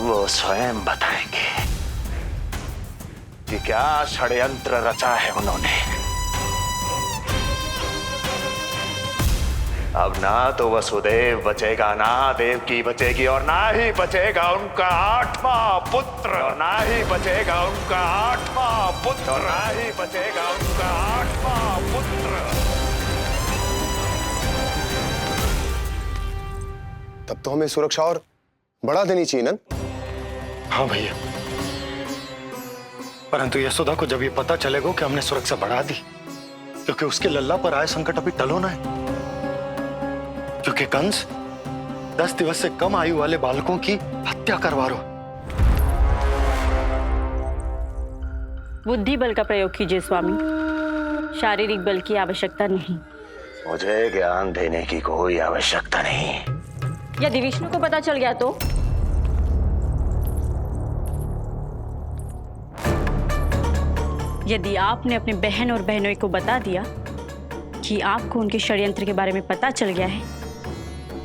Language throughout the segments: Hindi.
वो स्वयं बताएंगे कि क्या षड्यंत्र रचा है उन्होंने। अब ना तो वसुदेव बचेगा, ना देवकी बचेगी, और ना ही बचेगा उनका 8वां पुत्र, और ना ही बचेगा उनका 8वां पुत्र, और ना ही बचेगा उनका 8वां पुत्र। तब तो हमें सुरक्षा और बढ़ा देनी चाहिए नंद। हाँ भैया, परंतु यशोदा को जब ये पता चलेगा कि हमने सुरक्षा बढ़ा दी, क्योंकि उसके लल्ला पर आए संकट अभी टलो ना है। क्योंकि कंस 10 दिवस से कम आयु वाले बालकों की हत्या करवा रहा। बुद्धि बल का प्रयोग कीजिए स्वामी, शारीरिक बल की आवश्यकता नहीं। मुझे ज्ञान देने की कोई आवश्यकता नहीं। यदि विष्णु को पता चल गया तो? यदि आपने अपने बहन और बहनों को बता दिया कि आपको उनके षड्यंत्र के बारे में पता चल गया है,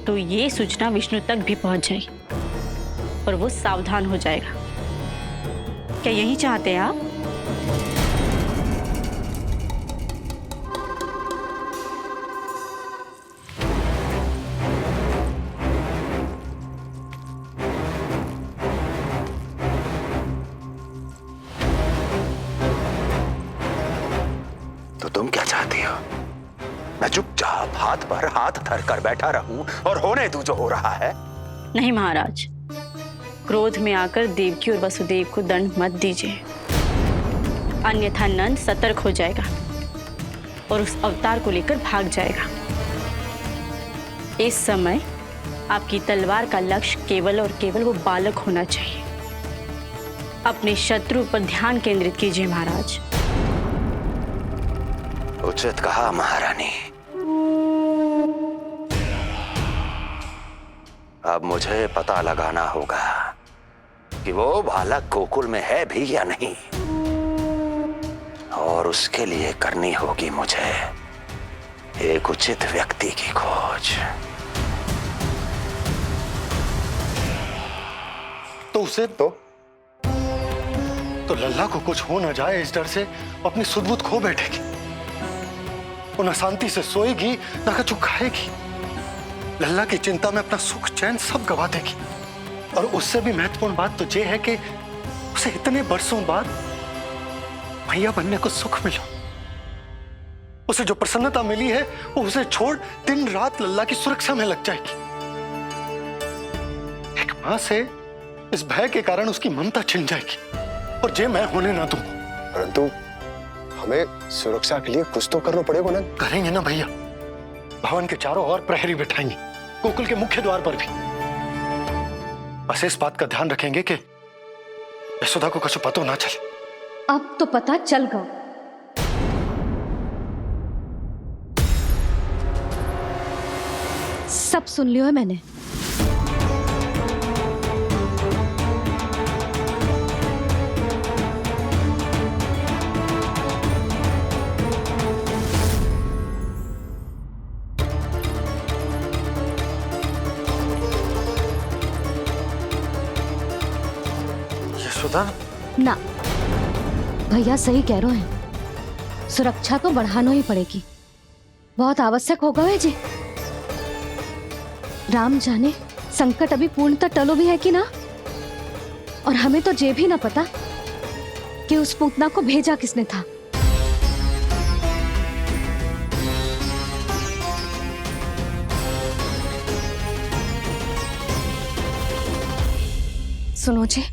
तो ये सूचना विष्णु तक भी पहुंच जाएगी और वो सावधान हो जाएगा। क्या यही चाहते हैं आप? तो तुम क्या चाहती हो? मैं चुपचाप हाथ पर हाथ धर कर बैठा रहूं और होने दूं जो हो रहा है? नहीं महाराज, क्रोध में आकर देवकी और वसुदेव को दंड मत दीजिए, अन्यथा नंद सतर्क हो जाएगा और उस अवतार को लेकर भाग जाएगा। इस समय आपकी तलवार का लक्ष्य केवल और केवल वो बालक होना चाहिए। अपने शत्रु पर ध्यान केंद्रित कीजिए महाराज। उचित कहा महारानी। अब मुझे पता लगाना होगा कि वो बालक गोकुल में है भी या नहीं, और उसके लिए करनी होगी मुझे एक उचित व्यक्ति की खोज। तो उसे तो लल्ला को कुछ हो ना जाए, इस डर से अपनी सुध-बुध खो बैठेगी। वो न शांति से सोएगी, न कछु खाएगी। लल्ला की चिंता में अपना सुख चैन सब गवा देगी। और उससे भी महत्वपूर्ण बात तो ये है कि उसे इतने बरसों बाद भैया बनने को सुख मिला। उसे जो प्रसन्नता मिली है वो उसे छोड़ दिन रात लल्ला की सुरक्षा में लग जाएगी। एक मां से इस भय के कारण उसकी ममता छिन जाएगी, और जे मैं होने ना दूं। परंतु हमें सुरक्षा के लिए कुछ तो करना पड़ेगा ना। करेंगे ना भैया, भवन के चारों ओर प्रहरी बिठाएंगे, गोकुल के मुख्य द्वार पर भी। बस इस बात का ध्यान रखेंगे कि यशोदा को कुछ पता ना चले। अब तो पता चल गया। सब सुन लियो है मैंने। यशोदा ना, भैया सही कह रहे हैं, सुरक्षा तो बढ़ाना ही पड़ेगी, बहुत आवश्यक होगा वे जी। राम जाने संकट अभी पूर्णतः टलो भी है कि ना, और हमें तो ये भी ना पता कि उस पूतना को भेजा किसने था। सुनो जी,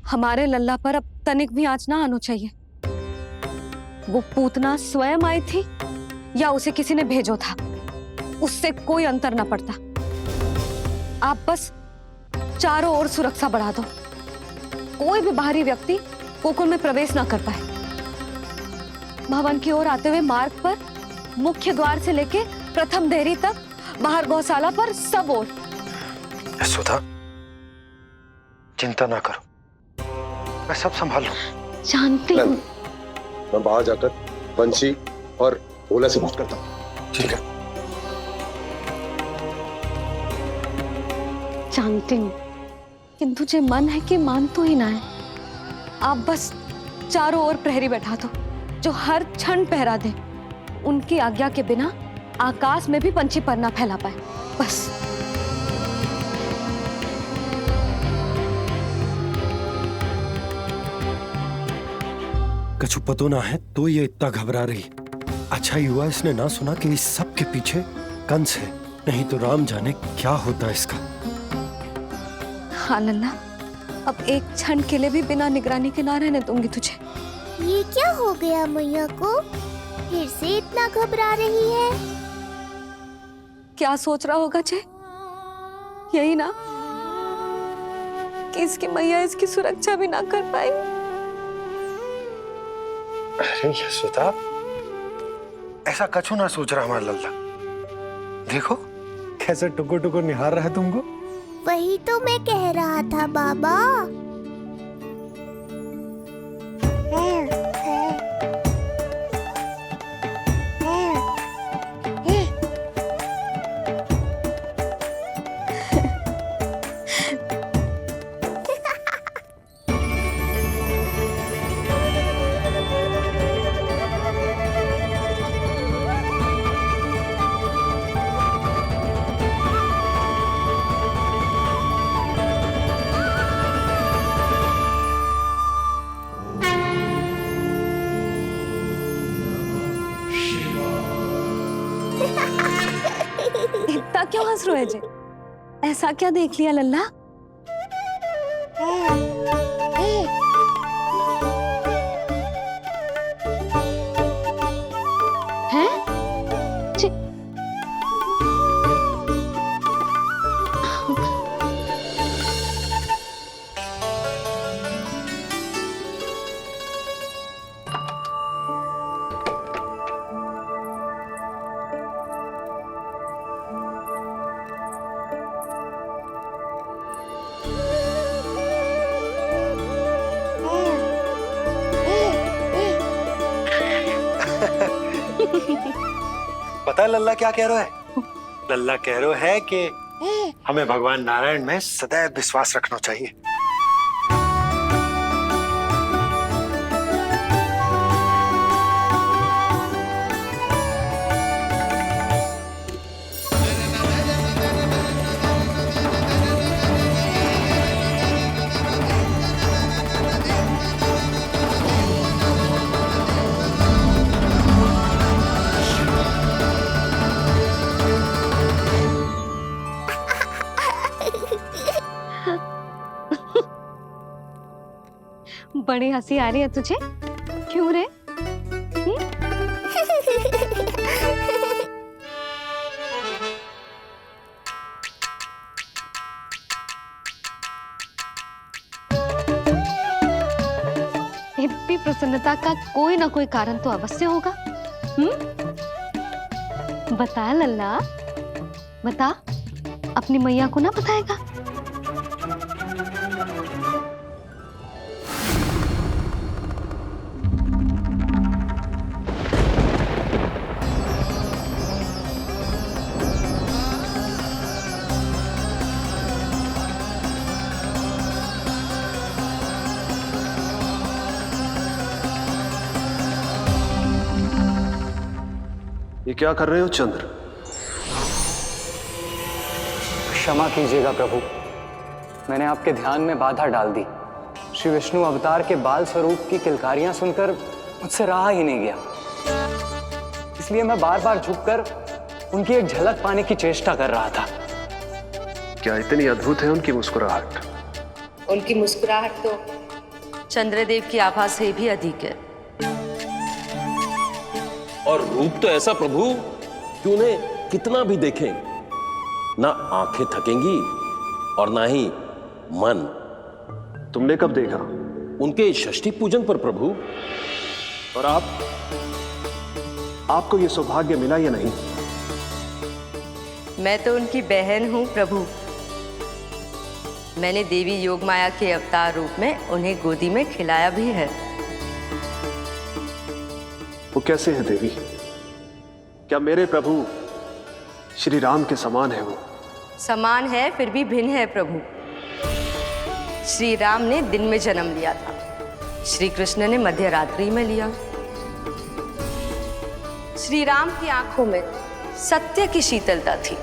हमारे लल्ला पर अब तनिक भी आंच ना आना चाहिए। वो पूतना स्वयं आई थी या उसे किसी ने भेजो था, उससे कोई अंतर ना पड़ता। आप बस चारों ओर सुरक्षा बढ़ा दो, कोई भी बाहरी व्यक्ति गोकुल में प्रवेश ना कर पाए। भवन की ओर आते हुए मार्ग पर मुख्य द्वार से लेके प्रथम देहरी तक, बाहर गौशाला पर, सब ओर। यशोदा चिंता ना करो, मैं सब संभाल लूं। जानती हूँ। मैं बाहर जाकर बंशी और भोला से बात करता हूँ। ठीक है। जानती हूँ किंतु जे मन है कि मान तो ही ना है। आप बस चारों ओर प्रहरी बैठा दो जो हर क्षण पहरा दे। उनकी आज्ञा के बिना आकाश में भी पंछी पर ना फैला पाए, बस। कछु पतो ना है तो ये इतना घबरा रही। अच्छा ही हुआ इसने ना सुना कि इस सब के पीछे कंस है, नहीं तो राम जाने क्या होता इसका। हाँ लल्ला, अब एक क्षण के लिए भी बिना निगरानी के ना रहने दूंगी तुझे। ये क्या हो गया मैया को? फिर से इतना घबरा रही है? क्या सोच रहा होगा जे? यही ना कि इसकी मैया इसकी सुरक्षा भी ना कर पाएगी। अरे यशोदा, ऐसा कछु ना सोच रहा हमारा लल्ला। देखो कैसे टुकुर टुकुर निहार रहा है तुमको। वही तो मैं कह रहा था बाबा। इतना क्यों हंस रहे जे? ऐसा क्या देख लिया लल्ला? हैं? पता है लल्ला क्या कह रहा है? लल्ला कह रहा है कि हमें भगवान नारायण में सदैव विश्वास रखना चाहिए। बड़ी हंसी आ रही है तुझे, क्यों रे? इतनी प्रसन्नता का कोई ना कोई कारण तो अवश्य होगा। बता लल्ला, बता। अपनी मैया को ना बताएगा? ये क्या कर रहे हो चंद्र? क्षमा कीजिएगा प्रभु, मैंने आपके ध्यान में बाधा डाल दी। श्री विष्णु अवतार के बाल स्वरूप की किलकारियां सुनकर मुझसे रहा ही नहीं गया, इसलिए मैं बार बार झुककर उनकी एक झलक पाने की चेष्टा कर रहा था। क्या इतनी अद्भुत है उनकी मुस्कुराहट? उनकी मुस्कुराहट तो चंद्रदेव की आभा से भी अधिक है। और रूप तो ऐसा प्रभु कि उन्हें कितना भी देखें ना आंखें थकेंगी और ना ही मन। तुमने कब देखा? उनके षष्ठी पूजन पर प्रभु। और आपको ये सौभाग्य मिला या नहीं? मैं तो उनकी बहन हूँ प्रभु। मैंने देवी योगमाया के अवतार रूप में उन्हें गोदी में खिलाया भी है। वो कैसे है देवी? क्या मेरे प्रभु श्री राम के समान है वो? समान है फिर भी भिन्न है प्रभु। श्री राम ने दिन में जन्म लिया था, श्री कृष्ण ने मध्य रात्रि में लिया। श्री राम की आंखों में सत्य की शीतलता थी,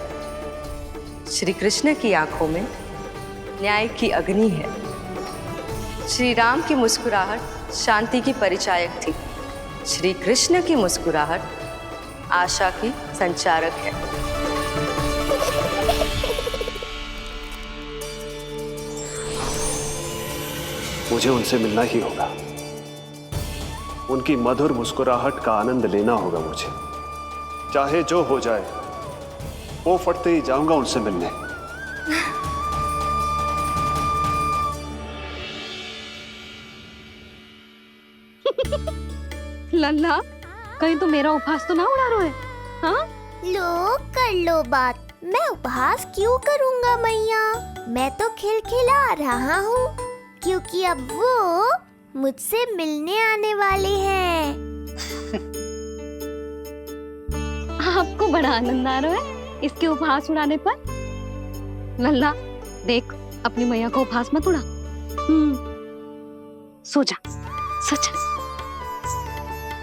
श्री कृष्ण की आंखों में न्याय की अग्नि है। श्री राम की मुस्कुराहट शांति की परिचायक थी, श्री कृष्ण की मुस्कुराहट आशा की संचारक है। मुझे उनसे मिलना ही होगा, उनकी मधुर मुस्कुराहट का आनंद लेना होगा मुझे। चाहे जो हो जाए, वो फटते ही जाऊंगा उनसे मिलने। लल्ला, कहीं तो मेरा उपहास तो ना उड़ा रहे हैं? हाँ? लो कर लो बात, मैं उपहास क्यों करूंगा मैया? मैं तो खिलखिला रहा हूँ, क्योंकि अब वो मुझसे मिलने आने वाले हैं। आपको बड़ा आनंद आ रहा है इसके उपहास उड़ाने पर? लल्ला, देख अपनी मैया को उपहास मत उड़ा। सो जा, सो जा।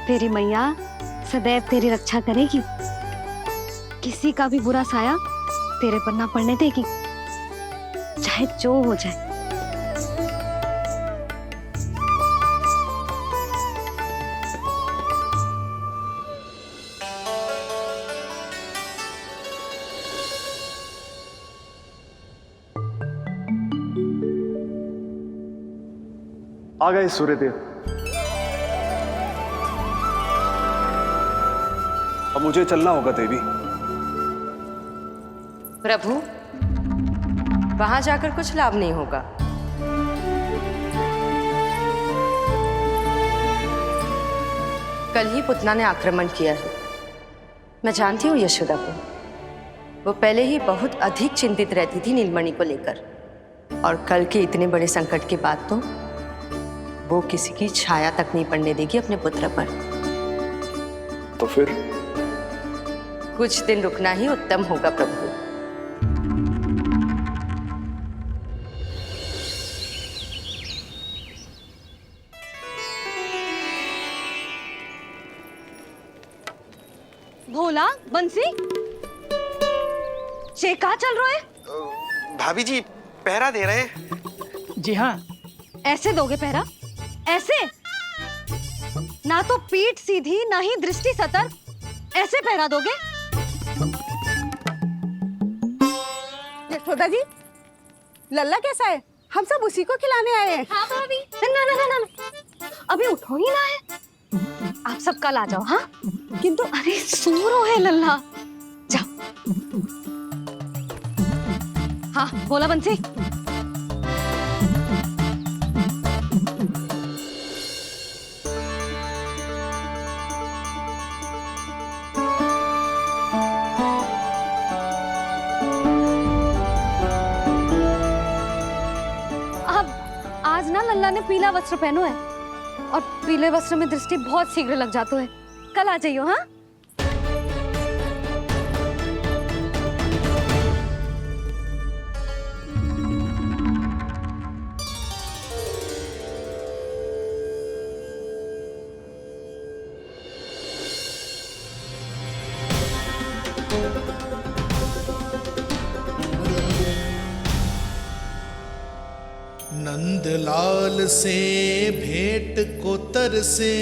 तेरी मैया सदैव तेरी रक्षा करेगी, किसी का भी बुरा साया तेरे पर ना पड़ने देगी, चाहे जो हो जाए। आ गए सूर्यदेव। अब मुझे चलना होगा देवी। प्रभु, वहां जाकर कुछ लाभ नहीं होगा। कल ही पुतना ने आक्रमण किया है। मैं जानती हूँ यशोदा को, वो पहले ही बहुत अधिक चिंतित रहती थी नीलमणि को लेकर, और कल के इतने बड़े संकट के बाद तो वो किसी की छाया तक नहीं पड़ने देगी अपने पुत्र पर। तो फिर कुछ दिन रुकना ही उत्तम होगा प्रभु। भोला, बंसी, ये कहाँ चल रहा है? भाभी जी पहरा दे रहे हैं। जी हाँ। ऐसे दोगे पहरा? ऐसे? ना तो पीठ सीधी, ना ही दृष्टि सतर्क, ऐसे पहरा दोगे? यशोदा जी, लल्ला कैसा है? हम सब उसी को खिलाने आए हैं। हाँ भाभी। ना ना ना ना, अभी उठो ही ना है। आप सब कल आ जाओ। हाँ, किंतु अरे सो रो है लल्ला, जाओ। हाँ बोला बंसी। आज ना लल्ला ने पीला वस्त्र पहनो है, और पीले वस्त्र में दृष्टि बहुत शीघ्र लग जाती है। कल आ जाइयो। हाँ, नंदलाल से भेंट को तरसे,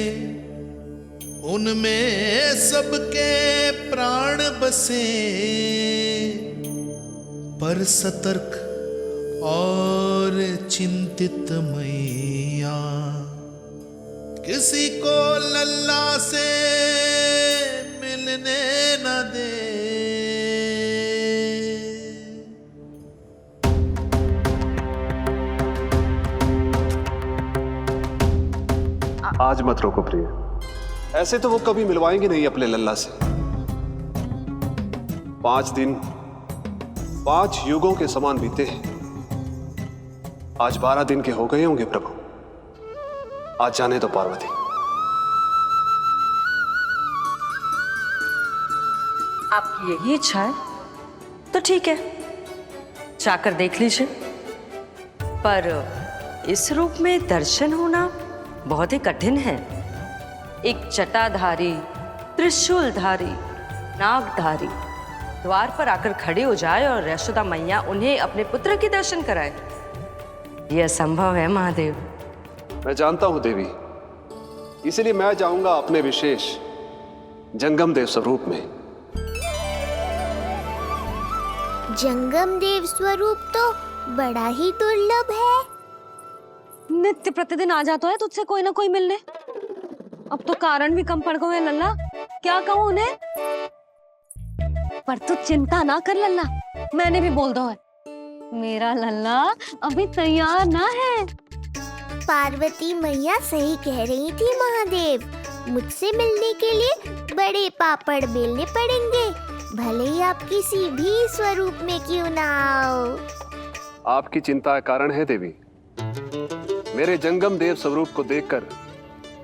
उनमें सबके प्राण बसे, पर सतर्क और चिंतित मैया किसी को लल्ला से मिलने न दे। आज मत रोको प्रिय, ऐसे तो वो कभी मिलवाएंगे नहीं अपने लल्ला से। 5 दिन 5 युगों के समान बीते हैं, आज 12 दिन के हो गए होंगे प्रभु। आज जाने दो पार्वती। आपकी यही इच्छा है तो ठीक है, जाकर देख लीजिए, पर इस रूप में दर्शन होना बहुत ही कठिन है। एक जटाधारी, त्रिशूलधारी, नागधारी द्वार पर आकर खड़े हो जाए और यशोदा मैया उन्हें अपने पुत्र के दर्शन कराए, यह असंभव है महादेव। मैं जानता हूं देवी, इसलिए मैं जाऊंगा अपने विशेष जंगम देव स्वरूप में। जंगम देव स्वरूप तो बड़ा ही दुर्लभ है। नित्य प्रतिदिन आ जाता है तुझसे कोई ना कोई मिलने। अब तो कारण भी कम पड़ गए हैं लल्ला, क्या कहूँ उन्हें। पर तू चिंता ना कर लल्ला, मैंने भी बोल दो है मेरा लल्ला अभी तैयार ना है। पार्वती मैया सही कह रही थी महादेव, मुझसे मिलने के लिए बड़े पापड़ बेलने पड़ेंगे, भले ही आप किसी भी स्वरूप में क्यों ना आओ। आपकी चिंता का कारण है देवी। मेरे जंगम देव स्वरूप को देखकर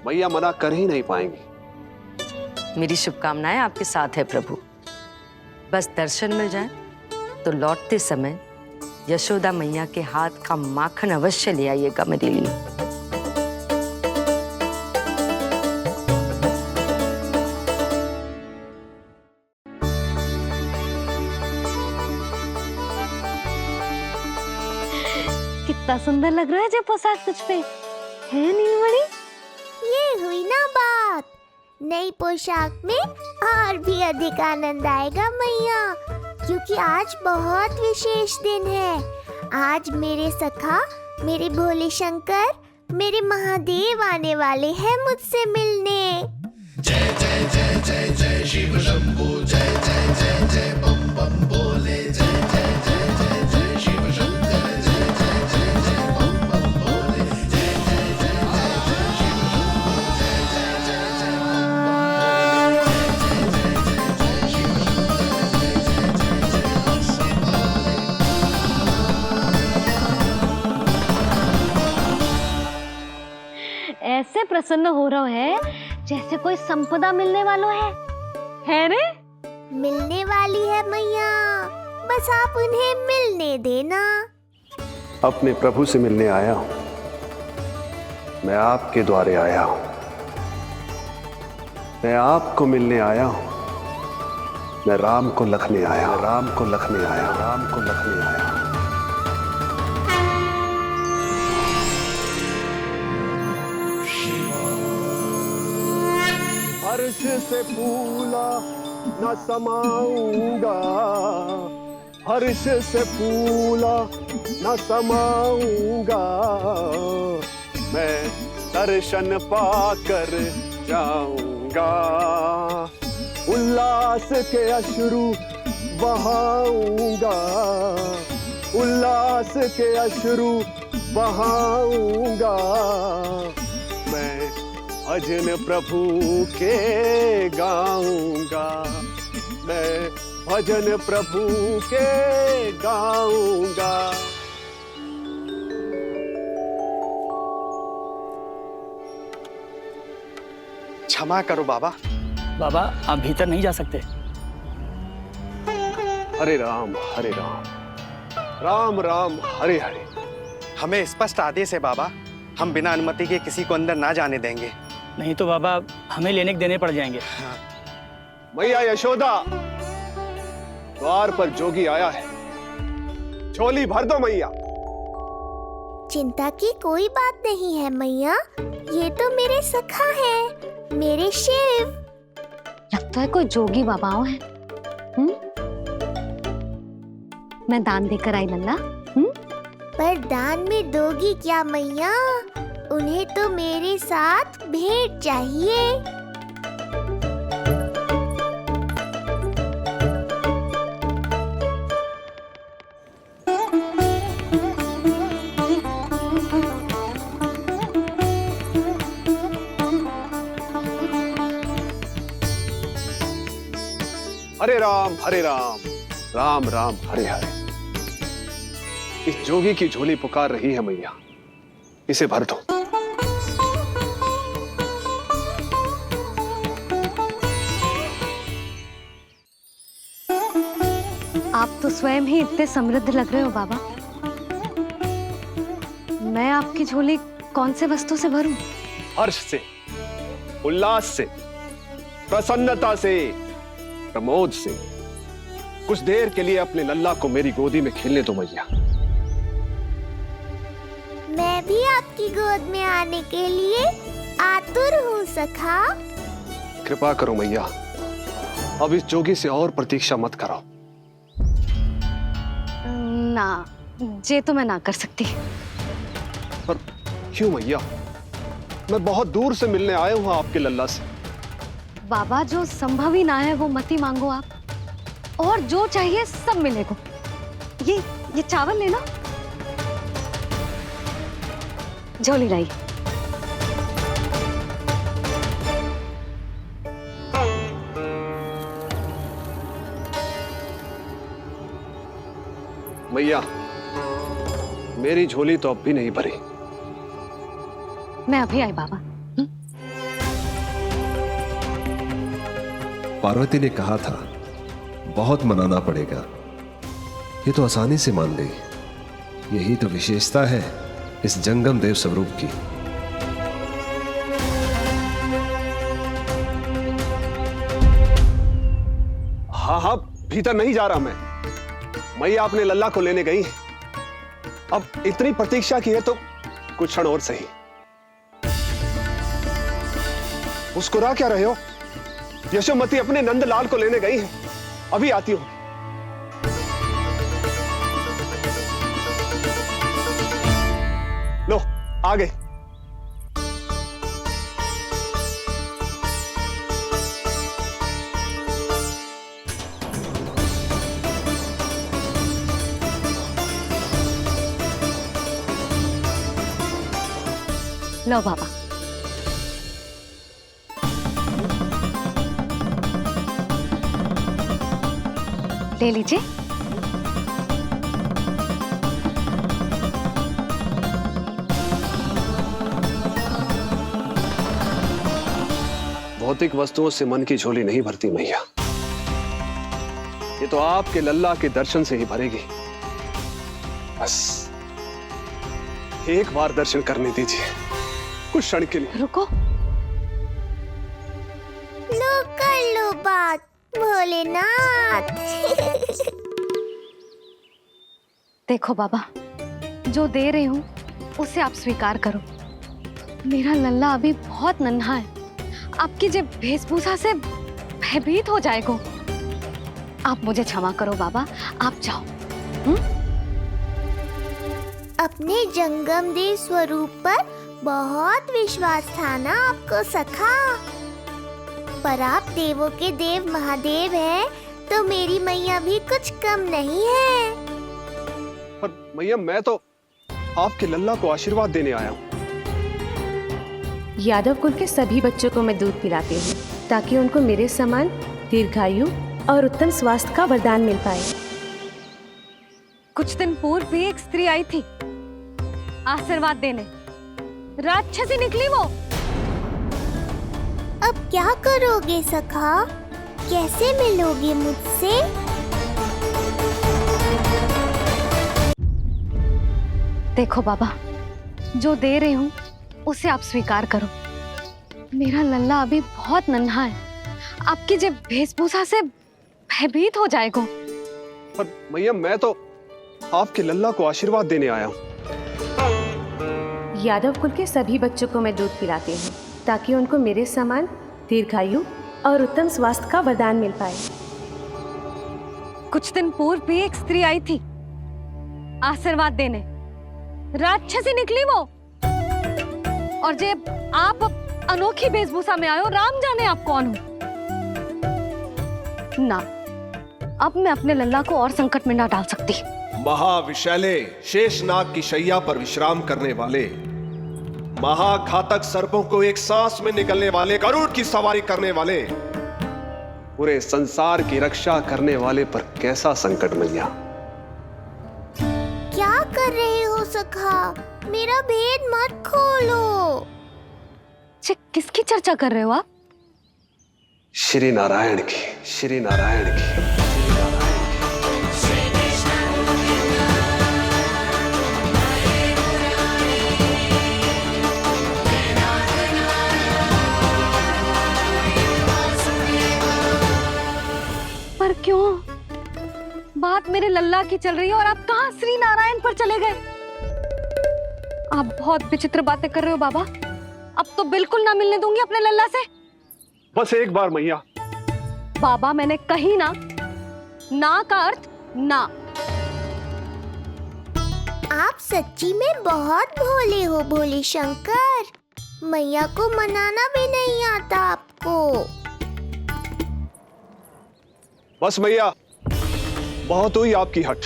मैया मना कर ही नहीं पाएंगी। मेरी शुभकामनाएं आपके साथ है प्रभु। बस दर्शन मिल जाए तो लौटते समय यशोदा मैया के हाथ का माखन अवश्य ले आइएगा मेरे लिए। कितना सुंदर लग रहा है जो पोशाक तुझ पे है नीलमणि। ये हुई ना बात, नई पोशाक में और भी अधिक आनंद आएगा मैया, क्योंकि आज बहुत विशेष दिन है। आज मेरे सखा, मेरे भोले शंकर, मेरे महादेव आने वाले हैं मुझसे मिलने। जय जय जय जय जय शिव शंभो, जय जय जय जय बम बम बोले, जय जय जय जय जय शिव शंकर, जय जय जय जय बम बम बोले, जय जय जय जय जय शिव शंभो, जय जय जय जय बम बम बोले, जय जय जय जय शिव शंकर, जय जय जय जय ऐसे प्रसन्न हो रहा है जैसे कोई संपदा मिलने वालों है रे? मिलने वाली है मैया, बस आप उन्हें मिलने देना। अपने प्रभु से मिलने आया हूं, मैं आपके द्वारे आया हूं, मैं आपको मिलने आया हूं, मैं राम को लखने आया, राम को लखने आया, राम को लखने आया। हर्ष से फूला न समाऊंगा, हर्ष से फूला न समाऊंगा, मैं दर्शन पाकर जाऊंगा, उल्लास के अश्रु बहाऊंगा, उल्लास के अश्रु बहाऊंगा, मैं भजन प्रभु के गाऊंगा, मैं भजन प्रभु के गाऊंगा। क्षमा करो बाबा। बाबा आप भीतर नहीं जा सकते। हरे राम हरे राम, राम राम हरे हरे। हमें स्पष्ट आदेश है बाबा, हम बिना अनुमति के किसी को अंदर ना जाने देंगे। नहीं तो बाबा हमें लेने के देने पड़ जाएंगे। मैया यशोदा, द्वार पर जोगी आया है, झोली भर दो मैया। चिंता की कोई बात नहीं है मैया, ये तो मेरे सखा है, मेरे शिव। लगता है कोई जोगी बाबाओं है। मैं दान देकर आई लल्ला। पर दान में दोगी क्या मैया? उन्हें तो मेरे साथ भेंट चाहिए। हरे राम हरे राम, राम राम हरे हरे। इस जोगी की झोली पुकार रही है मैया, इसे भर दो। आप तो स्वयं ही इतने समृद्ध लग रहे हो बाबा। मैं आपकी झोली कौन से वस्तु से भरूं? हर्ष से, उल्लास से, प्रसन्नता से, प्रमोद से। कुछ देर के लिए अपने लल्ला को मेरी गोदी में खेलने दो मैया। मैं भी आपकी गोद में आने के लिए आतुर हूँ सखा। कृपा करो मैया, अब इस जोगी से और प्रतीक्षा मत कराओ। ना, जे तो मैं ना कर सकती। पर क्यों मैया? मैं बहुत दूर से मिलने आया हूँ आपके लल्ला से। बाबा, जो संभव ही ना है वो मत ही मांगो आप, और जो चाहिए सब मिलेगा। ये चावल लेना, झोली लाई। मैया, मेरी झोली तो अब भी नहीं भरी। मैं अभी आई बाबा। पार्वती ने कहा था बहुत मनाना पड़ेगा, ये तो आसानी से मान गई। यही तो विशेषता है इस जंगम देव स्वरूप की। हाँ हाँ, भीतर नहीं जा रहा मैं। मैया अपने लल्ला को लेने गई है। अब इतनी प्रतीक्षा की है तो कुछ क्षण और सही। मुस्कुरा क्या रहे हो? यशोमती अपने नंदलाल को लेने गई है, अभी आती हूं। लो, आ गए। लो बाबा। ले लीजिए। भौतिक वस्तुओं से मन की झोली नहीं भरती मैया, ये तो आपके लल्ला के दर्शन से ही भरेगी। बस एक बार दर्शन करने दीजिए, कुछ क्षण के लिए। रुको। लो कर लो बात भोलेनाथ। देखो बाबा, जो दे रही हूँ उसे आप स्वीकार करो। मेरा लल्ला अभी बहुत नन्हा है, आपकी जब वेशभूषा से भयभीत हो जाएगा। आप मुझे क्षमा करो बाबा, आप जाओ। अपने जंगम देव स्वरूप पर बहुत विश्वास था ना आपको सखा। पर आप देवों के देव महादेव हैं, तो मेरी मैया भी कुछ कम नहीं है। पर मैया, मैं तो आपके लल्ला को आशीर्वाद देने आया हूँ। यादव कुल के सभी बच्चों को मैं दूध पिलाती हूँ, ताकि उनको मेरे समान दीर्घायु और उत्तम स्वास्थ्य का वरदान मिल पाए। कुछ दिन पूर्व भी एक स्त्री आई थी आशीर्वाद देने, राक्षसी निकली वो। अब क्या करोगे सखा? कैसे मिलोगे मुझसे? देखो बाबा, जो दे रही हूँ उसे आप स्वीकार करो। मेरा लल्ला अभी बहुत नन्हा है, आपकी जब वेशभूषा से भयभीत हो जाएगा। पर मैया, मैं तो आपके लल्ला को आशीर्वाद देने आया हूँ। यादव कुल के सभी बच्चों को मैं दूध पिलाती हूँ, ताकि उनको मेरे समान दीर्घायु और उत्तम स्वास्थ्य का वरदान मिल पाए। कुछ दिन पूर्व भी एक स्त्री आई थी आशीर्वाद देने, राक्षसी निकली वो। और जब आप अनोखी वेशभूषा में आए हो, राम जाने आप कौन हो। ना, अब मैं अपने लल्ला को और संकट में ना डाल सकती। महाविशैले शेषनाग की शैया पर विश्राम करने वाले, महाघातक सर्पों को एक सांस में निकलने वाले, गरुड़ की सवारी करने वाले, पूरे संसार की रक्षा करने वाले पर कैसा संकट मैया? क्या कर रहे हो सखा? मेरा भेद मत खोलो। किसकी चर्चा कर रहे हो आप? श्री नारायण की, श्री नारायण की। पर क्यों? बात मेरे लल्ला की चल रही है और आप कहाँ श्री नारायण पर चले गए? आप बहुत विचित्र बातें कर रहे हो बाबा। अब तो बिल्कुल ना मिलने दूंगी अपने लल्ला से। बस एक बार मैया। बाबा मैंने कही ना, ना का अर्थ ना। आप सच्ची में बहुत भोले हो भोले शंकर। मैया को मनाना भी नहीं आता आपको। बस मैया, बहुत हुई आपकी हट।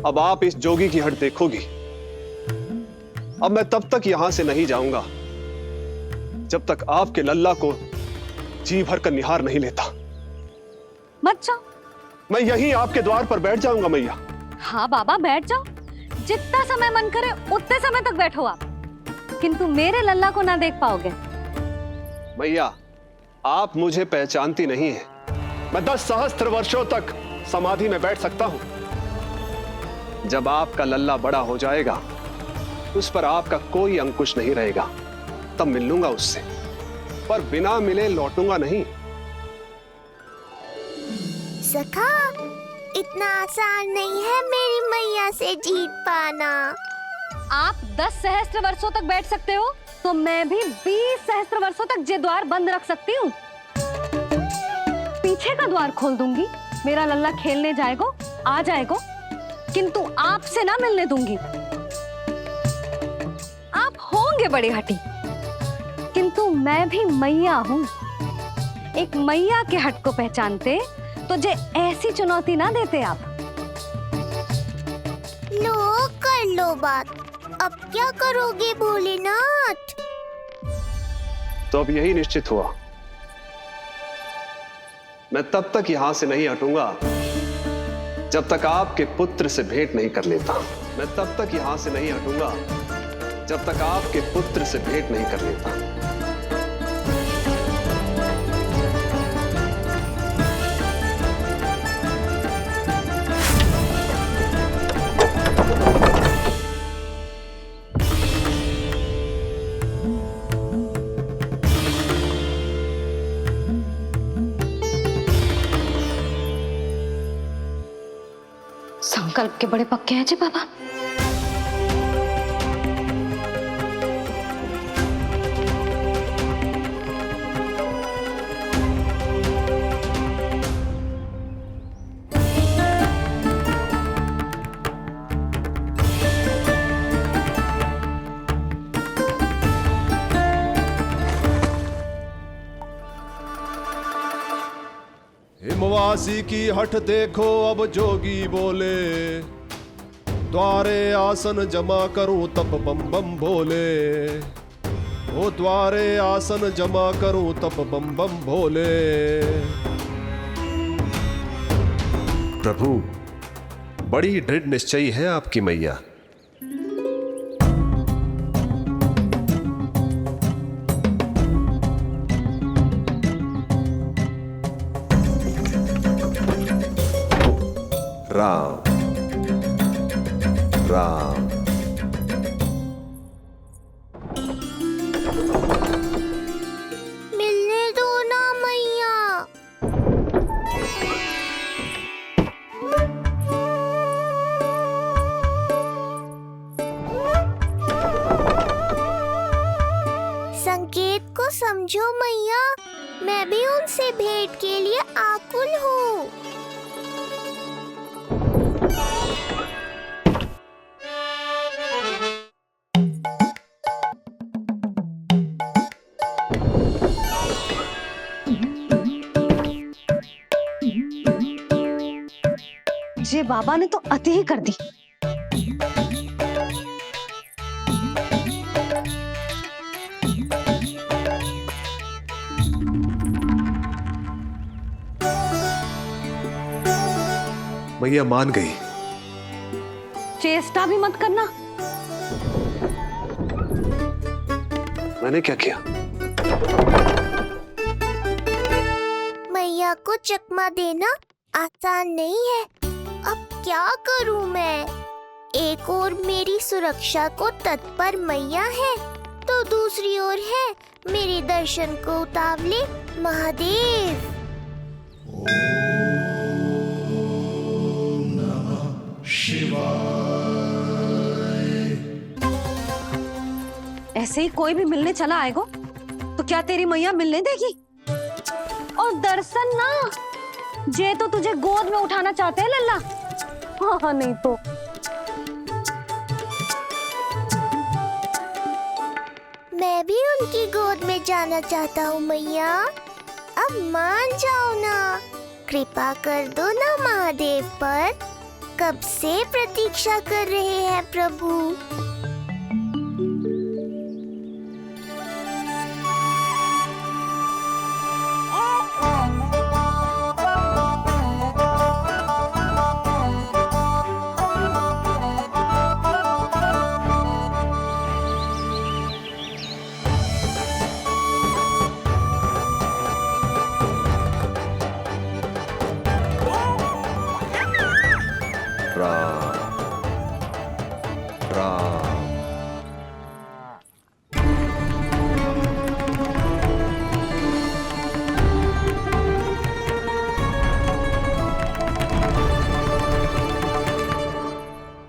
अब आप इस जोगी की हट देखोगी। अब मैं तब तक यहां से नहीं जाऊंगा जब तक आपके लल्ला को जी भर कर निहार नहीं लेता। मत जाओ। मैं यहीं आपके द्वार पर बैठ जाऊंगा मैया। हाँ बाबा बैठ जाओ, जितना समय मन करे उतने समय तक बैठो आप, किंतु मेरे लल्ला को ना देख पाओगे। मैया, आप मुझे पहचानती नहीं है। मैं 10 सहस्त्र वर्षों तक समाधि में बैठ सकता हूं। जब आपका लल्ला बड़ा हो जाएगा, उस पर आपका कोई अंकुश नहीं रहेगा, तब मिल लूंगा उससे, पर बिना मिले लौटूंगा नहीं। सखा, इतना आसान नहीं है मेरी मैया से जीत पाना। आप 10 सहस्त्र वर्षों तक बैठ सकते हो, तो मैं भी 20 सहस्त्र वर्षों तक ये द्वार बंद रख सकती हूँ। पीछे का द्वार खोल दूंगी, मेरा लल्ला खेलने जाएगा, आ जाएगा, किंतु आपसे ना मिलने दूंगी। आप होंगे बड़ी हठी, किंतु मैं भी मैया हूँ। एक मैया के हट को पहचानते तो जे ऐसी चुनौती ना देते आप। लो कर लो बात। अब क्या करोगे भोलेनाथ? तो अब यही निश्चित हुआ, मैं तब तक यहां से नहीं हटूंगा जब तक आपके पुत्र से भेंट नहीं कर लेता। मैं तब तक यहां से नहीं हटूंगा जब तक आपके पुत्र से भेंट नहीं कर लेता। संकल्प के बड़े पक्के हैं जी बाबा। हिमवासी की हठ देखो अब जोगी बोले, द्वारे आसन जमा करूं तब बम बम भोले। ओ द्वारे आसन जमा करूं तब बम बम भोले। प्रभु, बड़ी दृढ़ निश्चयी है आपकी मैया। राम राम। मिलने दो ना मैया। संकेत को समझो मैया, मैं भी उनसे भेंट के लिए आकुल हूँ। ये बाबा ने तो अति ही कर दी। मैया मान गई। चेष्टा भी मत करना। मैंने क्या किया? मैया को चकमा देना आसान नहीं है। अब क्या करूं मैं? एक ओर मेरी सुरक्षा को तत्पर मैया है, तो दूसरी ओर है मेरे दर्शन को उतावले महादेव। कहीं कोई भी मिलने चला आएगा तो क्या तेरी मैया मिलने देगी? और दर्शन ना, जे तो तुझे गोद में उठाना चाहते हैं लल्ला। हाँ नहीं तो मैं भी उनकी गोद में जाना चाहता हूँ मैया। अब मान जाओ ना, कृपा कर दो ना महादेव पर। कब से प्रतीक्षा कर रहे हैं प्रभु।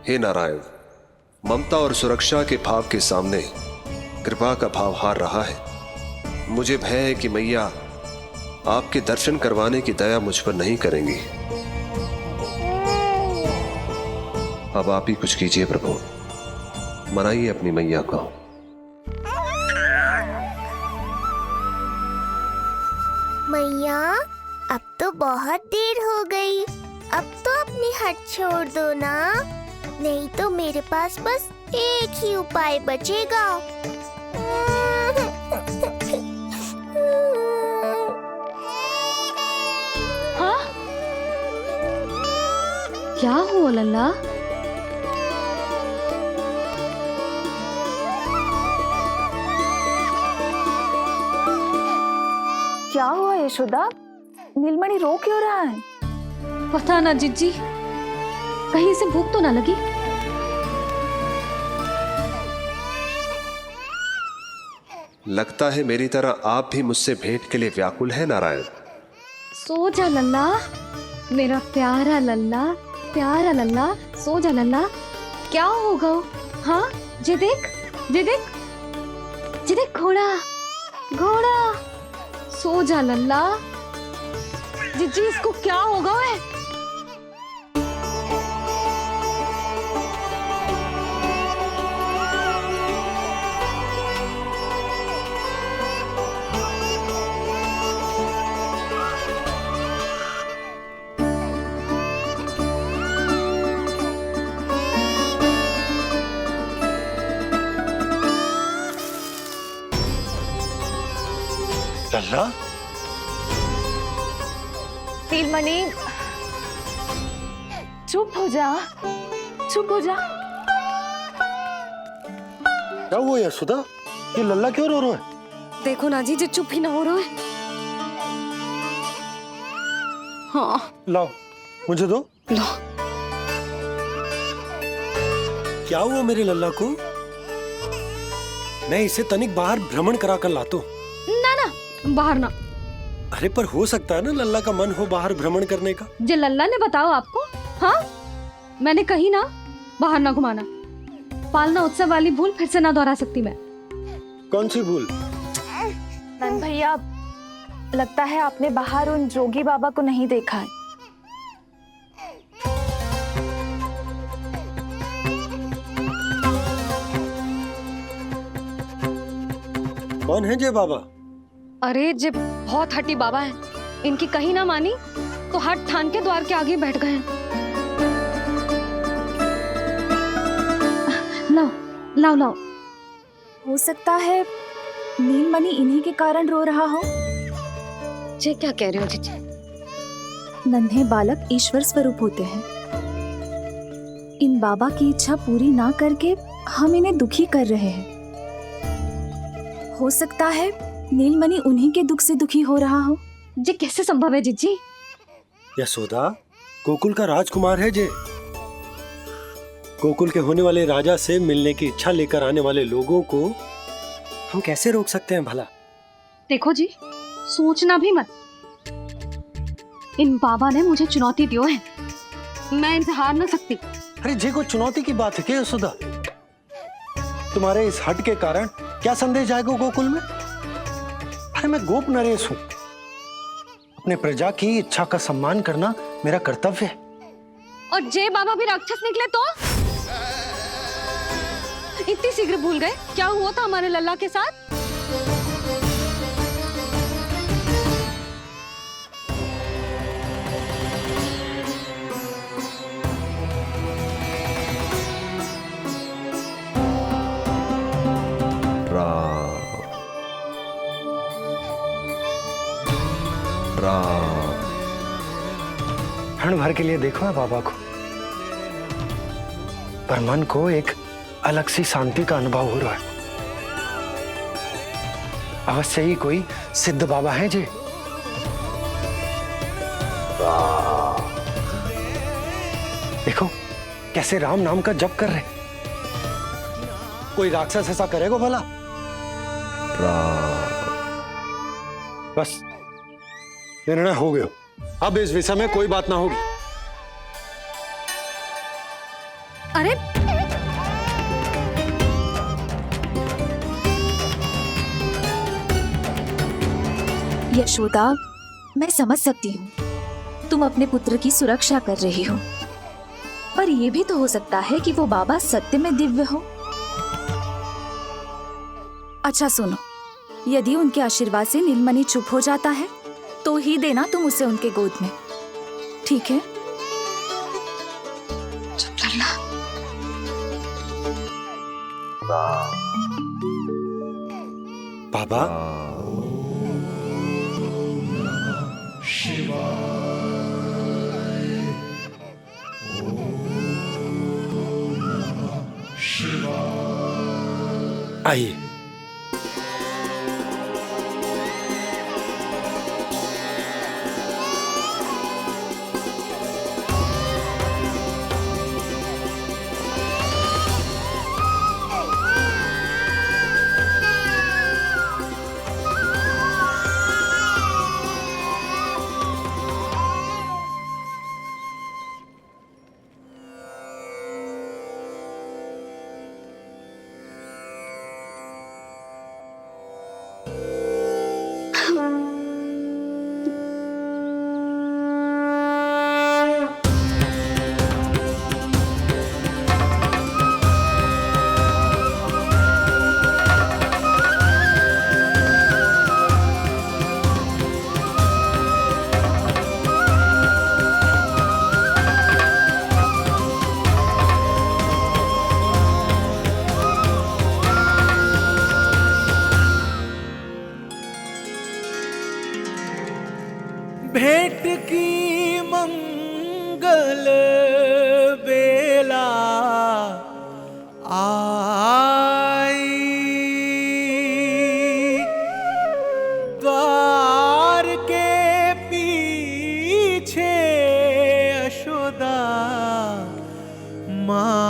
हे नारायण, ममता और सुरक्षा के भाव के सामने कृपा का भाव हार रहा है। मुझे भय है कि मैया आपके दर्शन करवाने की दया मुझ पर नहीं करेंगी। अब आप ही कुछ कीजिए प्रभु, मनाइए अपनी मैया को। मैया अब तो बहुत देर हो गई, अब तो अपनी हट छोड़ दो ना, नहीं तो मेरे पास बस एक ही उपाय बचेगा। हाँ? क्या हुआ लल्ला? क्या हुआ यशोदा? नीलमणि रो क्यों रहा है? पता ना जीजी, कहीं से भूख तो ना लगी? लगता है मेरी तरह आप भी मुझसे भेंट के लिए व्याकुल है नारायण। सो जा लल्ला, मेरा प्यारा लल्ला, प्यारा लल्ला, सो जा लल्ला। क्या होगा? हाँ जे देख, जे देख, जे देख घोड़ा, घोड़ा। सो जा लल्ला। जीजी इसको क्या होगा? है लल्ला, नीलमणि चुप हो जा, चुप हो जा। क्या हुआ यशोदा? ये लल्ला क्यों रो रहा है? देखो ना जी, जे चुप ही ना हो रहा है। हाँ लाओ, मुझे दो। लो। क्या हुआ मेरे लल्ला को? मैं इसे तनिक बाहर भ्रमण करा कर लाता हूँ। ना ना, बाहर ना। अरे पर हो सकता है ना लल्ला का मन हो बाहर भ्रमण करने का। जे लल्ला ने बताओ आपको? हाँ, मैंने कही ना बाहर ना घुमाना। पालना उत्सव वाली भूल फिर से ना दोहरा सकती मैं। कौन सी भूल? नंद भैया, लगता है आपने बाहर उन जोगी बाबा को नहीं देखा है। कौन है जय बाबा? अरे जे बहुत हट्टी बाबा है, इनकी कहीं ना मानी तो हट ठान के द्वार के आगे बैठ गए। लाओ लाओ लाओ। हो सकता है नीलमणि इन्हीं के कारण रो रहा हो। जे क्या कह रहे हो जीजी? नन्हे बालक ईश्वर स्वरूप होते हैं। इन बाबा की इच्छा पूरी ना करके हम इन्हें दुखी कर रहे हैं। हो सकता है नीलमणि उन्हीं के दुख से दुखी हो रहा हो। जे कैसे संभव है जीजी? यशोदा, गोकुल का राजकुमार है जे। गोकुल के होने वाले राजा से मिलने की इच्छा लेकर आने वाले लोगों को हम कैसे रोक सकते हैं भला? देखो जी, सोचना भी मत। इन बाबा ने मुझे चुनौती दियो है, मैं इनसे हार ना सकती। अरे जे कोई चुनौती की बात है क्या यशोदा? तुम्हारे इस हट के कारण क्या संदेश जाएगा गोकुल में? अरे मैं गोप नरेश हूं, अपने प्रजा की इच्छा का सम्मान करना मेरा कर्तव्य है। और जय बाबा भी राक्षस निकले तो? इतनी शीघ्र भूल गए क्या हुआ था हमारे लल्ला के साथ? क्षण भर के लिए देखो है बाबा को, पर मन को एक अलग सी शांति का अनुभव हो रहा है। अवश्य ही कोई सिद्ध बाबा हैं जी। देखो कैसे राम नाम का जप कर रहे। कोई राक्षस ऐसा करेगा भला? बस निर्णय हो गया, अब इस विषय में कोई बात ना होगी। अरे यशोदा, मैं समझ सकती हूँ तुम अपने पुत्र की सुरक्षा कर रही हो, पर यह भी तो हो सकता है कि वो बाबा सत्य में दिव्य हो। अच्छा सुनो, यदि उनके आशीर्वाद से नीलमणि चुप हो जाता है तो ही देना तुम उसे उनके गोद में, ठीक है? चुप लल्ला। बाबा आइए। भेंट की मंगल बेला आई, द्वार के पीछे यशोदा माई।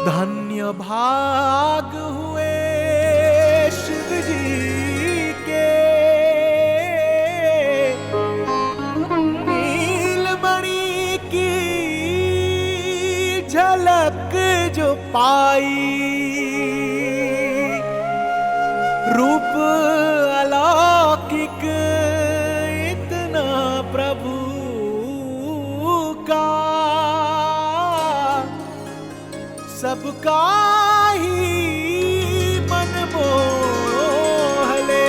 धन्य भाग हुए शिव जी के, नीलमणि की झलक जो पाई। रूप अलौकिक इतना प्रभु का, सबका ही मन मोह ले।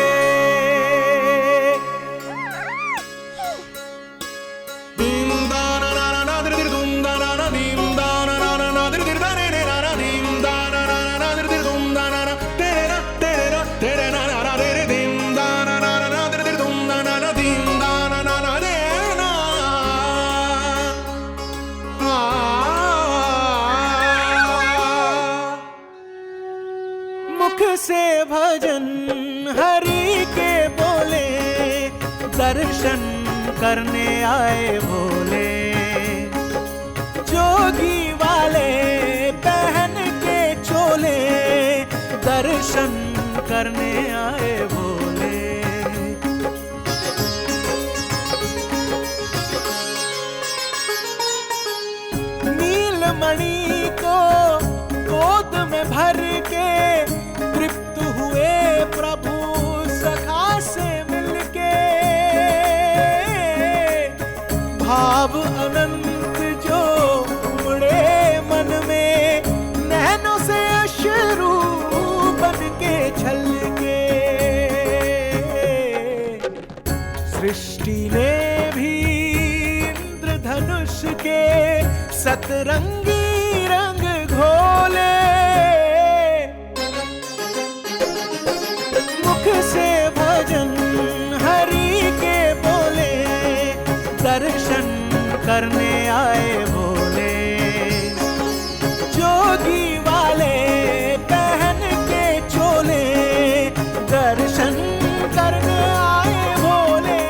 मुख से भजन हरि के बोले, दर्शन करने आए भोले। जोगी वाले पहन के चोले, दर्शन करने आए भोले। नील अब अनंत जो उमड़े मन में, नैनों से अश्रु बन के छलके। सृष्टि ने भी इंद्रधनुष के सतरंगी रंग घोले। मुख से भजन हरि के बोले, दर्शन करने आए भोले। जोगी वाले पहन के चोले, दर्शन करने आए भोले।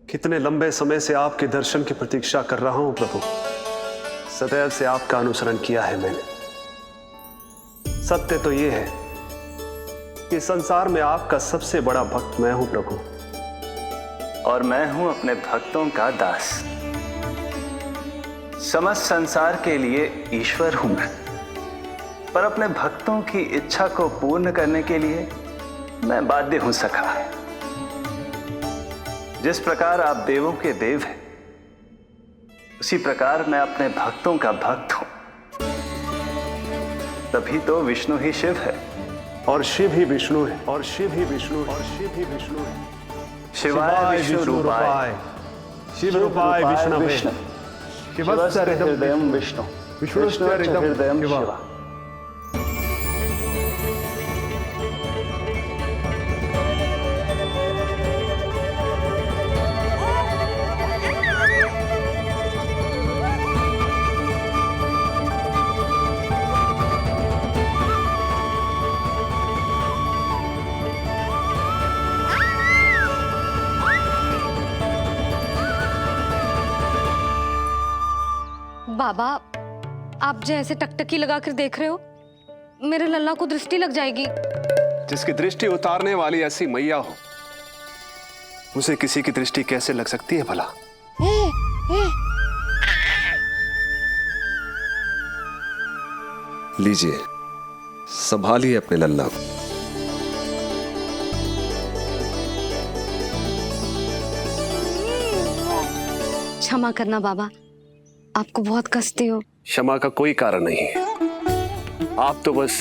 कितने लंबे समय से आपके दर्शन की प्रतीक्षा कर रहा हूं प्रभु। सदैव से आपका अनुसरण किया है मैंने। सत्य तो यह है कि संसार में आपका सबसे बड़ा भक्त मैं हूं प्रभु, और मैं हूं अपने भक्तों का दास। समस्त संसार के लिए ईश्वर हूं मैं, पर अपने भक्तों की इच्छा को पूर्ण करने के लिए मैं बाध्य हूं सखा। जिस प्रकार आप देवों के देव हैं, उसी प्रकार मैं अपने भक्तों का भक्त हूं। तभी तो विष्णु ही शिव है, और शिव ही विष्णु है, और शिव ही विष्णु है, और शिव ही विष्णु है। शिवाय विष्णु रूपाय, शिव रूपाय विष्णवे, शिवस्य हृदयं विष्णु, विष्णुश्च हृदयं शिवा। बाबा, आप जैसे टकटकी लगाकर देख रहे हो, मेरे लल्ला को दृष्टि लग जाएगी। जिसकी दृष्टि उतारने वाली ऐसी मैया हो, उसे किसी की दृष्टि कैसे लग सकती है भला? लीजिए, संभालिए अपने लल्ला को। क्षमा करना बाबा, आपको बहुत कष्ट हो। क्षमा का कोई कारण नहीं है। आप तो बस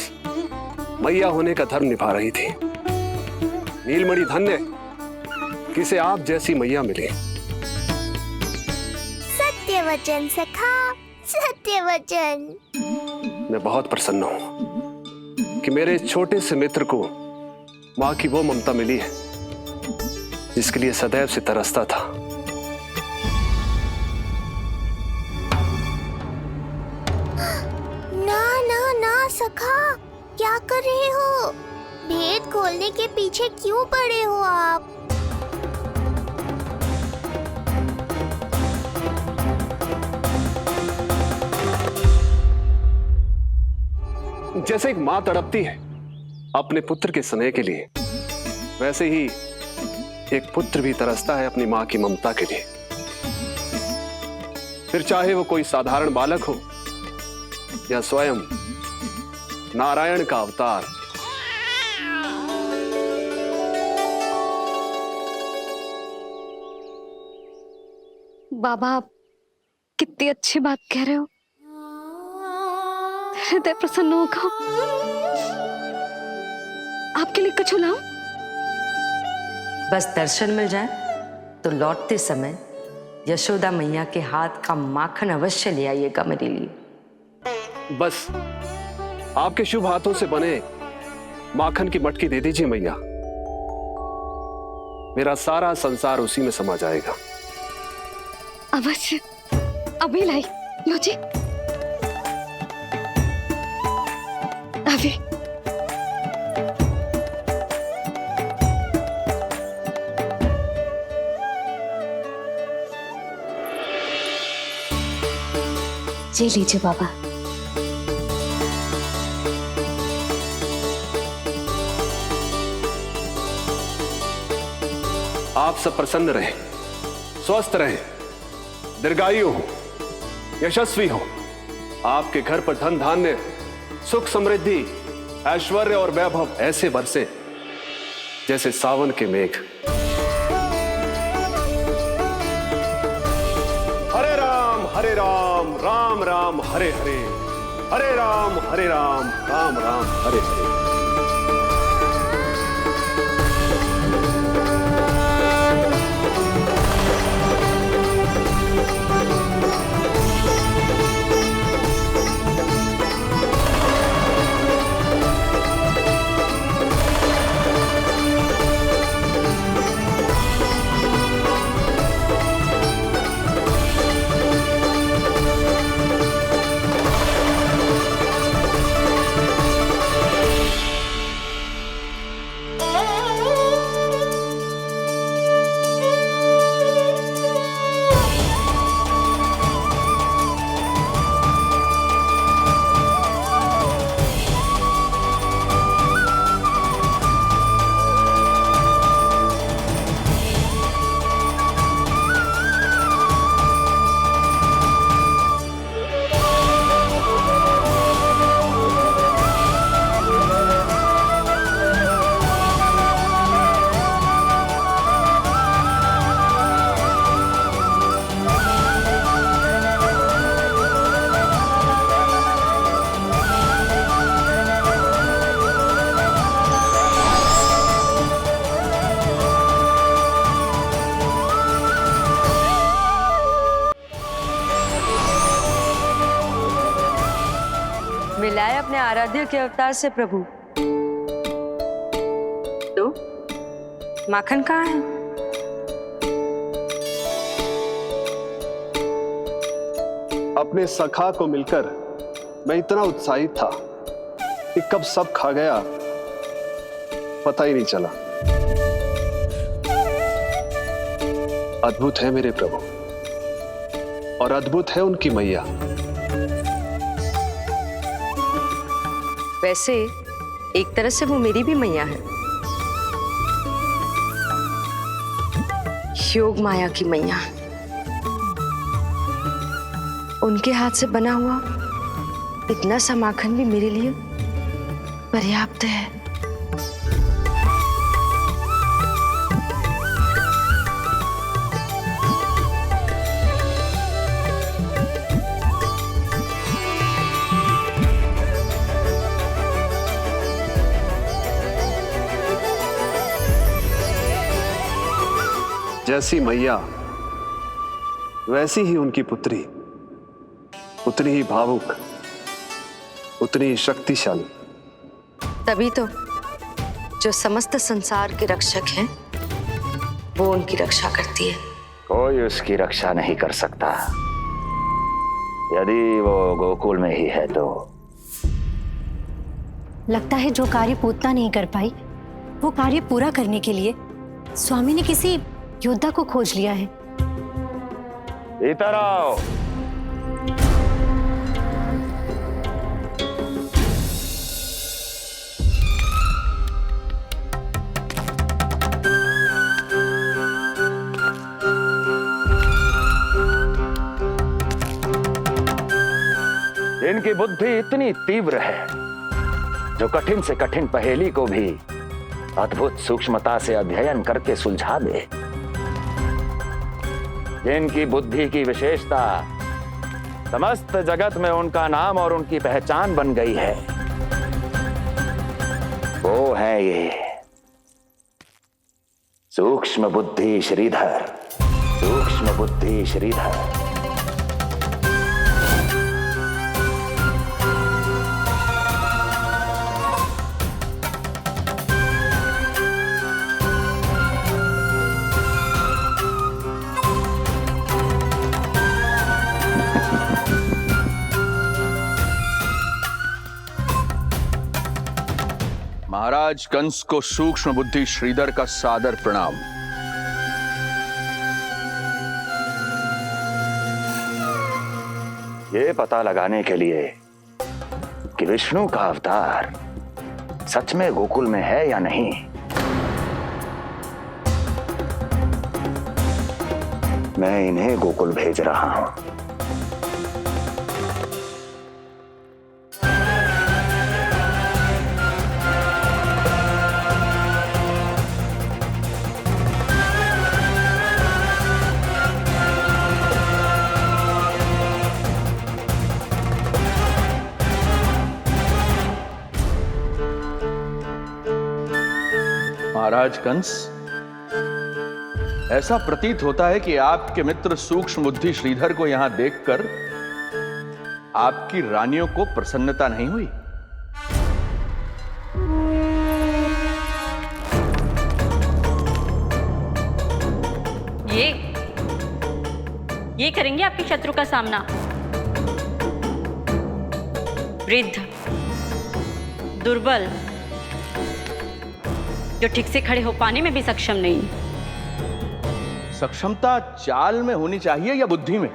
मैया होने का धर्म निभा रही थी। नीलमणि धन्य किसे आप जैसी मैया मिली। सत्य वचन सखा, सत्य वचन। मैं बहुत प्रसन्न हूं कि मेरे छोटे से मित्र को मां की वो ममता मिली है जिसके लिए सदैव से तरसता था। ना ना ना सखा, क्या कर रहे हो? भेद खोलने के पीछे क्यों पड़े हो आप? जैसे एक मां तड़पती है अपने पुत्र के स्नेह के लिए, वैसे ही एक पुत्र भी तरसता है अपनी मां की ममता के लिए। फिर चाहे वो कोई साधारण बालक हो या स्वयं नारायण का अवतार। बाबा, आप कितनी अच्छी बात कह रहे हो। हृदय प्रसन्न होगा। आपके लिए कुछ लाऊं? बस दर्शन मिल जाए तो लौटते समय यशोदा मैया के हाथ का माखन अवश्य ले आइएगा मेरे लिए। बस आपके शुभ हाथों से बने माखन की मटकी दे दीजिए मैया, मेरा सारा संसार उसी में समा जाएगा। अवश्य, अभी लाई। लो जी, अभी। जी लीजिए बाबा। आप सब प्रसन्न रहें, स्वस्थ रहें, दीर्घायु हो, यशस्वी हो। आपके घर पर धन धान्य, सुख समृद्धि, ऐश्वर्य और वैभव ऐसे बरसे जैसे सावन के मेघ। हरे राम राम राम हरे हरे, हरे राम राम राम हरे हरे। मिलाए अपने आराध्य के अवतार से प्रभु। तो माखन कहाँ है? अपने सखा को मिलकर मैं इतना उत्साहित था कि कब सब खा गया पता ही नहीं चला। अद्भुत है मेरे प्रभु और अद्भुत है उनकी मैया। वैसे एक तरह से वो मेरी भी मैया है, योग माया की मैया। उनके हाथ से बना हुआ इतना सा माखन भी मेरे लिए पर्याप्त है। जैसी मैया वैसी ही उनकी पुत्री, उतनी ही भावुक, उतनी ही शक्तिशाली। तभी तो जो समस्त संसार के रक्षक हैं वो उनकी रक्षा करती है। कोई उसकी रक्षा नहीं कर सकता। यदि वो गोकुल में ही है तो। लगता है जो कार्य पूतना नहीं कर पाई वो कार्य पूरा करने के लिए स्वामी ने किसी योद्धा को खोज लिया है। इधर आओ। इनकी बुद्धि इतनी तीव्र है जो कठिन से कठिन पहेली को भी अद्भुत सूक्ष्मता से अध्ययन करके सुलझा दे। इनकी बुद्धि की विशेषता समस्त जगत में उनका नाम और उनकी पहचान बन गई है। वो है ये सूक्ष्म बुद्धि श्रीधर, सूक्ष्म बुद्धि श्रीधर। महाराज कंस को सूक्ष्म बुद्धि श्रीधर का सादर प्रणाम। ये पता लगाने के लिए कि विष्णु का अवतार सच में गोकुल में है या नहीं, मैं इन्हें गोकुल भेज रहा हूं। महाराज कंस, ऐसा प्रतीत होता है कि आपके मित्र सूक्ष्म बुद्धि श्रीधर को यहां देखकर आपकी रानियों को प्रसन्नता नहीं हुई। ये करेंगे आपके शत्रु का सामना। वृद्ध, दुर्बल, जो ठीक से खड़े हो पाने में भी सक्षम नहीं। सक्षमता चाल में होनी चाहिए या बुद्धि में?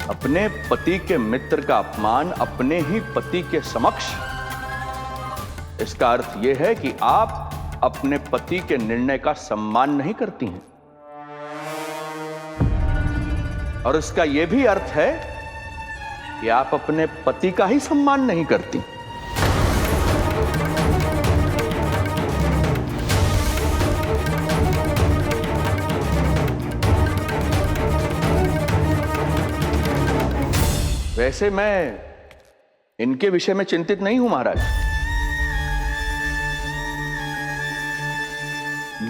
अपने पति के मित्र का अपमान अपने ही पति के समक्ष, इसका अर्थ यह है कि आप अपने पति के निर्णय का सम्मान नहीं करती हैं। और इसका यह भी अर्थ है कि आप अपने पति का ही सम्मान नहीं करती। वैसे मैं इनके विषय में चिंतित नहीं हूं महाराज।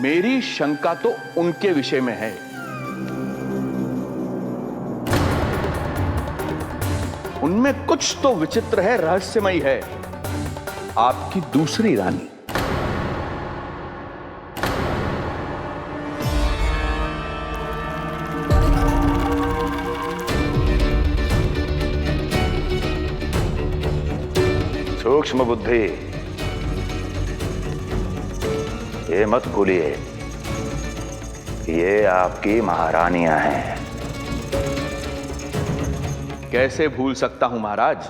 मेरी शंका तो उनके विषय में है। उनमें कुछ तो विचित्र है, रहस्यमयी है। आपकी दूसरी रानी। सूक्ष्म बुद्धि, ये मत भूलिए ये आपकी महारानियां हैं। कैसे भूल सकता हूं महाराज?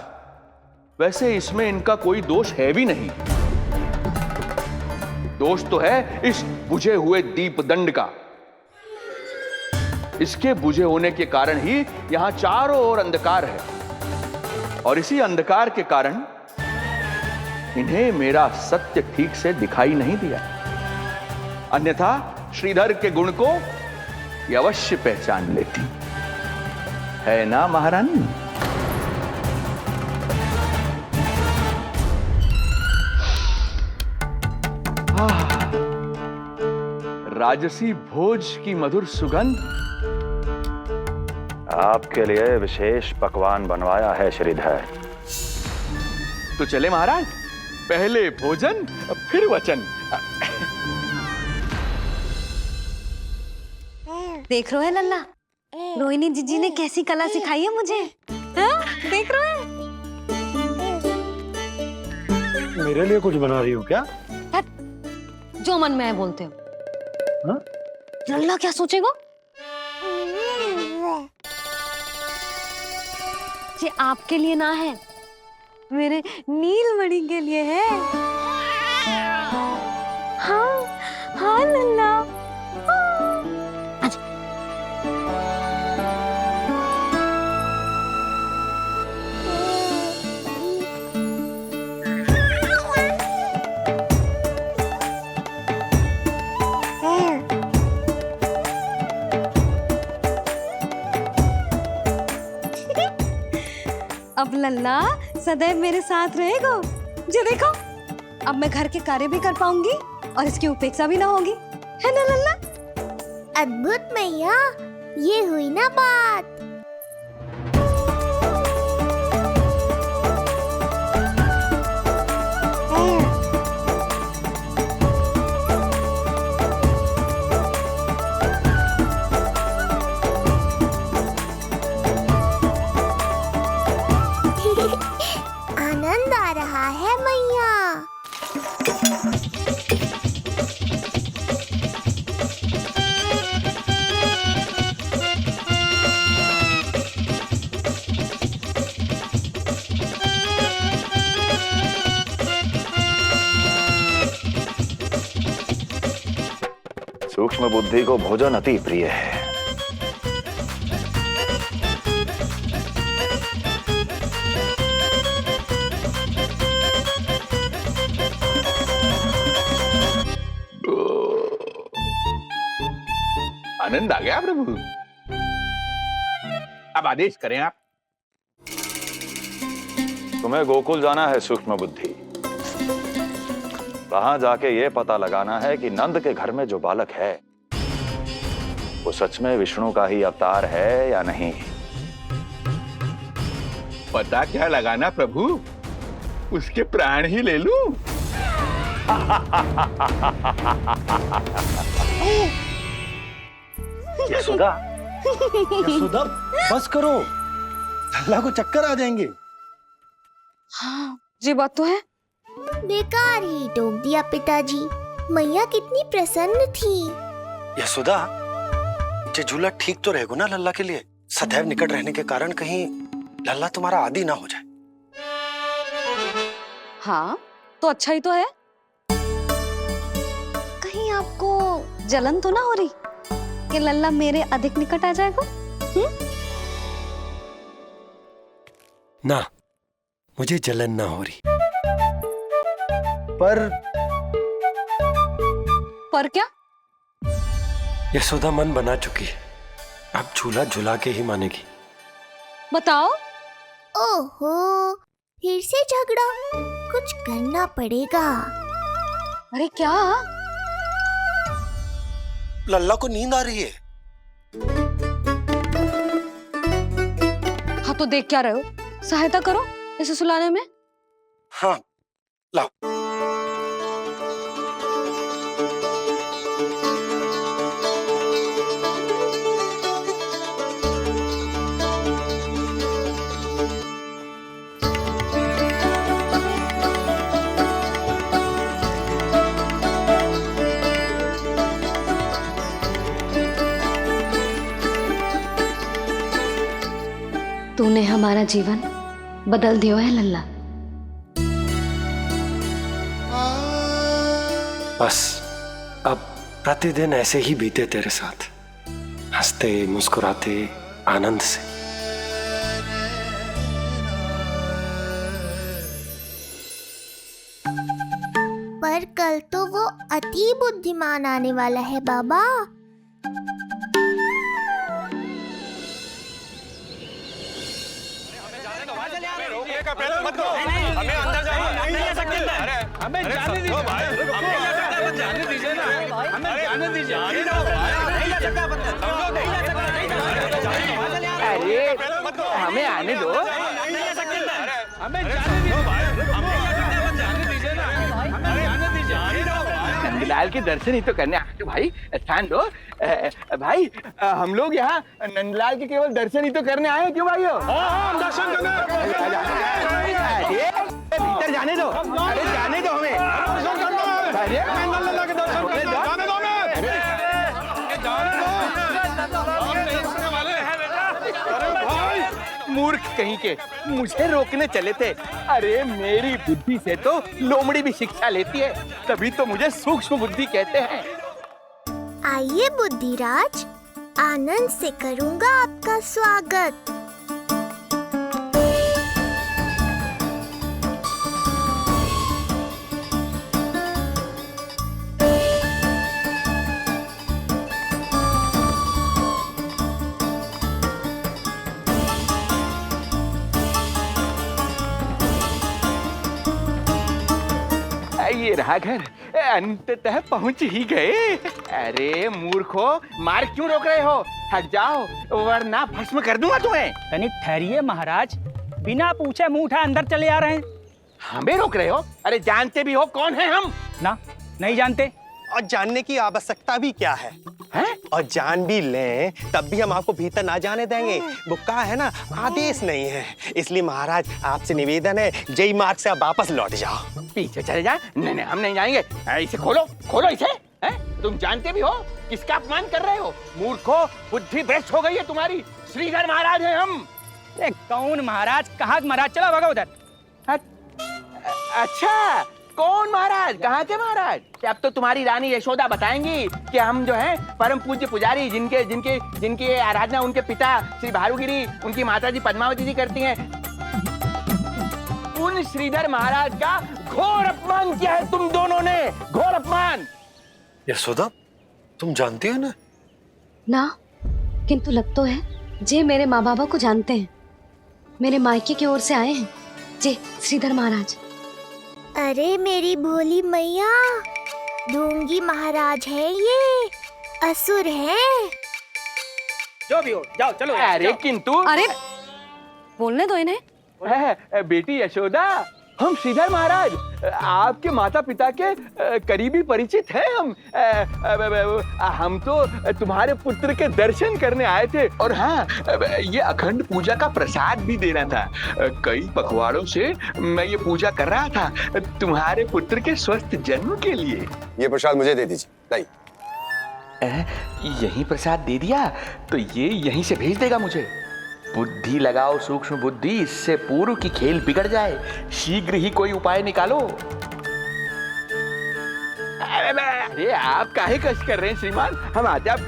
वैसे इसमें इनका कोई दोष है भी नहीं। दोष तो है इस बुझे हुए दीपदंड का। इसके बुझे होने के कारण ही यहां चारों ओर अंधकार है, और इसी अंधकार के कारण इन्हें मेरा सत्य ठीक से दिखाई नहीं दिया। अन्यथा श्रीधर के गुण को ये अवश्य पहचान लेती, है ना महारानी? राजसी भोज की मधुर सुगंध। आपके लिए विशेष पकवान बनवाया है श्रीधर। तो चले महाराज, पहले भोजन फिर वचन। देख रहे हो लल्ला, रोहिणी जीजी ने कैसी कला सिखाई है मुझे। हाँ? देख रहे हो? मेरे लिए कुछ बना रही हो क्या? जो मन में है बोलते हो। हाँ? लल्ला क्या सोचेगा? ये आपके लिए ना है, मेरे नीलमणि के लिए है। हाँ हाँ लल्ला। अब लल्ला सदैव मेरे साथ रहेगा। जो देखो, अब मैं घर के कार्य भी कर पाऊंगी और इसकी उपेक्षा भी ना होगी, है ना लल्ला? अद्भुत मैया, ये हुई ना बात। आनंद आ रहा है मैया। सूक्ष्म बुद्धि को भोजन अति प्रिय है। आनंद आ गया प्रभु। अब आदेश करें आप। तुम्हें गोकुल जाना है सूक्ष्म बुद्धि। वहां जाके ये पता लगाना है कि नंद के घर में जो बालक है वो सच में विष्णु का ही अवतार है या नहीं। पता क्या लगाना प्रभु, उसके प्राण ही ले लूं। यशोदा, यशोदा बस करो, लल्ला को चक्कर आ जाएंगे। हाँ, ये बात तो है। बेकार ही टोक दिया पिताजी। मैया कितनी प्रसन्न थी। यशोदा, ये झूला ठीक तो रहेगा ना लल्ला के लिए? सदैव निकट रहने के कारण कहीं लल्ला तुम्हारा आदी ना हो जाए। हाँ, तो अच्छा ही तो है। कहीं आपको जलन तो ना हो रही कि लल्ला मेरे अधिक निकट आ जाएगा? ना, मुझे जलन ना हो रही। पर क्या? यशोदा मन बना चुकी है, अब झूला झूला के ही मानेगी। बताओ। ओहो, फिर से झगड़ा। कुछ करना पड़ेगा। अरे क्या? लल्ला को नींद आ रही है। हाँ तो देख क्या रहे हो? सहायता करो इसे सुलाने में। हाँ, लाओ। तूने हमारा जीवन बदल दिया है लल्ला। बस अब प्रतिदिन ऐसे ही बीते तेरे साथ, हंसते मुस्कुराते आनंद से। पर कल तो वो अति बुद्धिमान आने वाला है बाबा। हमें अंदर जाने नहीं सकते। अरे हमें जाने दीजिए भाई, हमें जाने दीजिए ना, हमें जाने दीजिए। अरे हमें आने दो। हमें जाने दीजिए भाई, जाने दीजिए ना, हमें जाने दीजिए। नंदलाल के दर्शन ही तो करने आए थे भाई, स्थान दो। भाई हम लोग यहाँ नंदलाल के केवल दर्शन ही तो करने आए हैं, क्यों भाई? हम दर्शन करने। भीतर जाने दो। अरे जाने दो हमें। अरे नंदलाल के दर्शन करने जाने दो हमें। अरे भाई मूर्ख कहीं के, मुझे रोकने चले थे। अरे मेरी बुद्धि से तो लोमड़ी भी शिक्षा लेती है, तभी तो मुझे सूक्ष्म बुद्धि कहते हैं। आइए बुद्धिराज, आनंद से करूंगा आपका स्वागत। ये रहा घर, अंततः पहुंच ही गए। अरे मूर्खो, मार क्यों रोक रहे हो? हट जाओ वरना भस्म कर दूंगा तुम्हें। तनिक ठहरिए महाराज, बिना पूछे मुंह उठा अंदर चले आ रहे हैं। हमें रोक रहे हो? अरे जानते भी हो कौन है हम? ना, नहीं जानते। और जानने की आवश्यकता भी क्या है? और जान भी लें तब भी हम आपको भीतर ना जाने देंगे। वो कहा है ना, आदेश नहीं है। इसलिए महाराज आपसे निवेदन है, जय मार्ग से आप वापस लौट जाओ। पीछे चले जा। नहीं हम नहीं जाएंगे। इसे खोलो, खोलो इसे। तुम जानते भी हो किसका अपमान कर रहे हो? मूर्खो, बुद्धि भ्रष्ट हो गई है तुम्हारी। श्रीधर महाराज हैं हम। कौन महाराज? कहाँ महाराज? चलो भागो उधर। अच्छा, कौन महाराज? कहाँ के महाराज? कि अब तो तुम्हारी रानी यशोदा बताएंगी कि हम जो है परम पूज्य पुजारी जिनके जिनके जिनकी आराधना उनके पिता श्री भारुगिरी, उनकी माता जी पद्मावती जी करती हैं, उन श्रीधर महाराज का घोर अपमान किया है तुम दोनों ने, घोर अपमान। यशोदा, तुम जानती हो ना? ना, किंतु लग तो है जे मेरे माँ बाबा को जानते हैं। मेरे मायके की ओर से आए हैं जे श्रीधर महाराज। अरे मेरी भोली मैया, ढोंगी महाराज है ये, असुर है। जो भी हो, जाओ चलो। अरे किंतु, अरे बोलने दो इन्हें। बेटी यशोदा, हम श्रीधर महाराज आपके माता पिता के करीबी परिचित हैं। हम तो तुम्हारे पुत्र के दर्शन करने आए थे, और हाँ, ये अखंड पूजा का प्रसाद भी देना था। कई पखवाड़ों से मैं ये पूजा कर रहा था तुम्हारे पुत्र के स्वस्थ जन्म के लिए। ये प्रसाद मुझे दे दीजिए। यही प्रसाद दे दिया तो ये यहीं से भेज देगा मुझे। बुद्धि लगाओ सूक्ष्म बुद्धि, इससे पूर्व की खेल बिगड़ जाए। शीघ्र ही कोई उपाय निकालो। अरे आप काहे कष्ट कर रहे हैं श्रीमान, हम आते आप।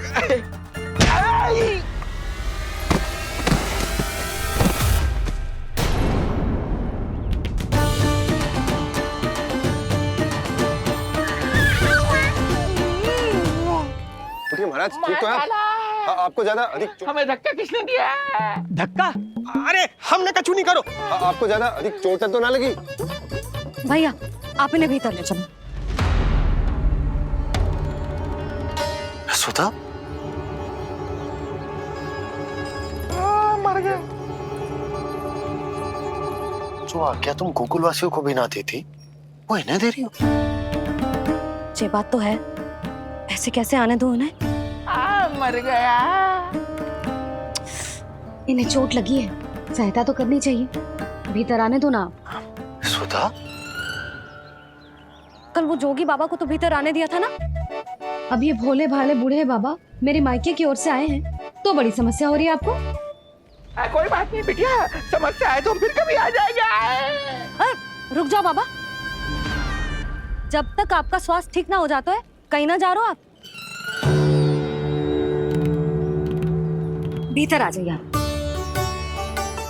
महाराज ठीक तो है? आपको ज्यादा अधिक हमें धक्का किसने दिया? धक्का? अरे हमने कछु नहीं करो। आपको ज्यादा अधिक चोट तो ना लगी? भैया आप इन्हें भीतर ले चलो। यशोदा, मर गए। जो आज्ञा तुम गोकुलवासियों को भी ना दी थी, वो इन्हें दे रही हो? ये बात तो है, ऐसे कैसे आने दो उन्हें? मर गया। इन्हें चोट लगी है, सहायता तो करनी चाहिए। भीतर आने दो ना। सुधा, कल वो जोगी बाबा को तो भीतर आने दिया था ना। अब ये भोले भाले बूढ़े बाबा मेरे मायके की ओर से आए हैं, तो बड़ी समस्या हो रही है आपको। कोई बात नहीं बिटिया, समस्या है तो हम फिर कभी आ जाएगा। रुक जाओ बाबा, जब तक आपका स्वास्थ्य ठीक ना हो जाता है कहीं ना जा रहे हो आप। भीतर आ जाइए आप।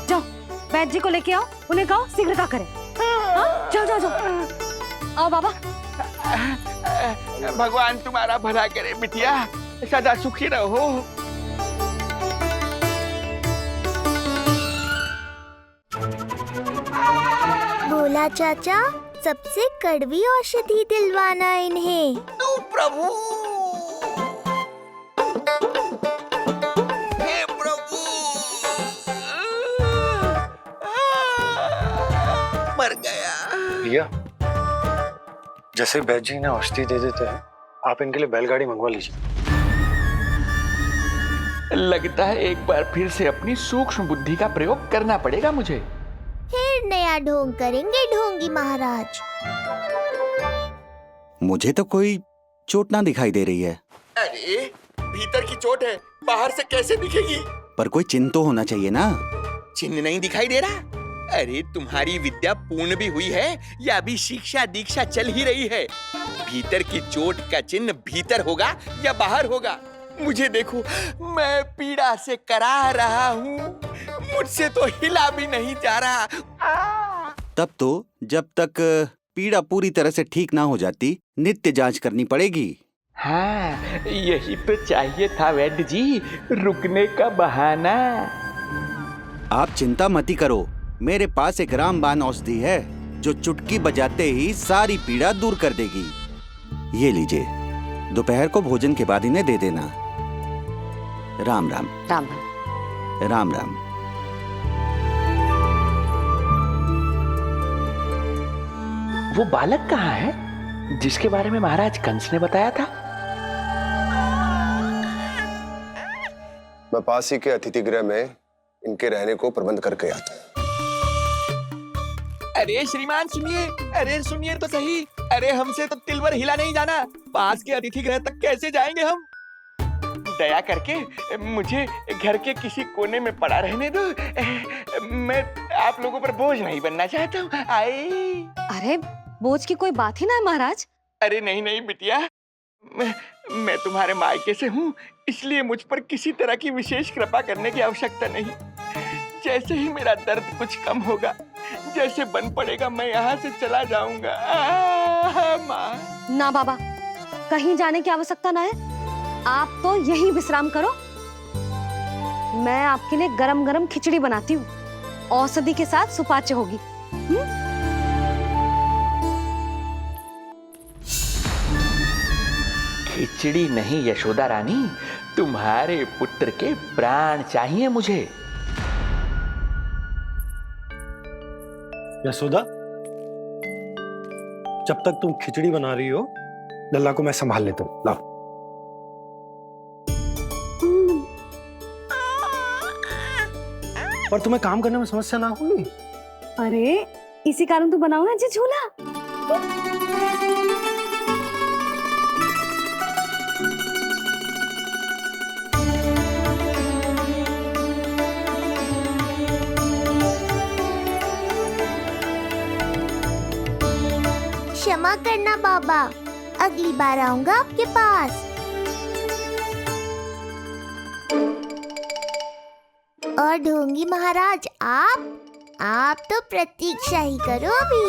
जाओ वैद्य जी को लेके आओ, उन्हें कहो शीघ्रता करें। हाँ? जाओ जाओ जाओ, आओ बाबा। भगवान तुम्हारा भला करे बिटिया, सदा सुखी रहो। बोला चाचा, सबसे कड़वी औषधि दिलवाना इन्हें। प्रभु, मर गया। भैया, जैसे वैद्य जी ने औषधि दे देते हैं, आप इनके लिए बैलगाड़ी मंगवा लीजिए। लगता है एक बार फिर से अपनी सूक्ष्म बुद्धि का प्रयोग करना पड़ेगा मुझे। फिर नया ढोंग करेंगे ढोंगी महाराज। मुझे तो कोई चोट ना दिखाई दे रही है। अरे भीतर की चोट है, बाहर से कैसे दिखेगी? पर कोई चिन्ह तो होना चाहिए ना। चिन्ह नहीं दिखाई दे रहा? अरे तुम्हारी विद्या पूर्ण भी हुई है या अभी शिक्षा दीक्षा चल ही रही है? भीतर की चोट का चिन्ह भीतर होगा या बाहर होगा? मुझे देखो, मैं पीड़ा से करा रहा हूँ, मुझसे तो हिला भी नहीं जा रहा। तब तो जब तक पीड़ा पूरी तरह से ठीक ना हो जाती, नित्य जांच करनी पड़ेगी। हाँ, यही तो चाहिए था वैद्य जी, रुकने का बहाना। आप चिंता मत करो, मेरे पास एक रामबाण औषधि है जो चुटकी बजाते ही सारी पीड़ा दूर कर देगी। ये लीजिए, दोपहर को भोजन के बाद इन्हें दे देना। राम राम। राम राम। राम राम। वो बालक कहाँ है जिसके बारे में महाराज कंस ने बताया था? मैं पास ही के अतिथि गृह में इनके रहने को प्रबंध करके आता हूँ। अरे श्रीमान सुनिए, अरे सुनिए तो सही। अरे हमसे तो तिलवर हिला नहीं जाना, पास के अतिथि गृह तक कैसे जाएंगे हम? दया करके मुझे घर के किसी कोने में पड़ा रहने दो। मैं आप लोगों पर बोझ नहीं बनना चाहता हूँ। अरे बोझ की कोई बात ही ना है महाराज। अरे नहीं नहीं बिटिया, मैं तुम्हारे मायके से हूँ, इसलिए मुझ पर किसी तरह की विशेष कृपा करने की आवश्यकता नहीं। जैसे ही मेरा दर्द कुछ कम होगा, जैसे बन पड़ेगा, मैं यहाँ से चला जाऊंगा। माँ। ना बाबा, कहीं जाने की आवश्यकता ना है, आप तो यहीं विश्राम करो। मैं आपके लिए गरम गरम खिचड़ी बनाती हूँ, औषधि के साथ सुपाच्य होगी। खिचड़ी नहीं यशोदा रानी, तुम्हारे पुत्र के प्राण चाहिए मुझे। यशोदा, जब तक तुम खिचड़ी बना रही हो, लल्ला को मैं संभाल लेता हूँ। लाओ। पर तुम्हें काम करने में समस्या ना होगी? अरे इसी कारण तो बनाओ ना जी झूला। क्षमा करना बाबा, अगली बार आऊंगा आपके पास। और ढोंगी महाराज, आप तो प्रतीक्षा ही करो अभी।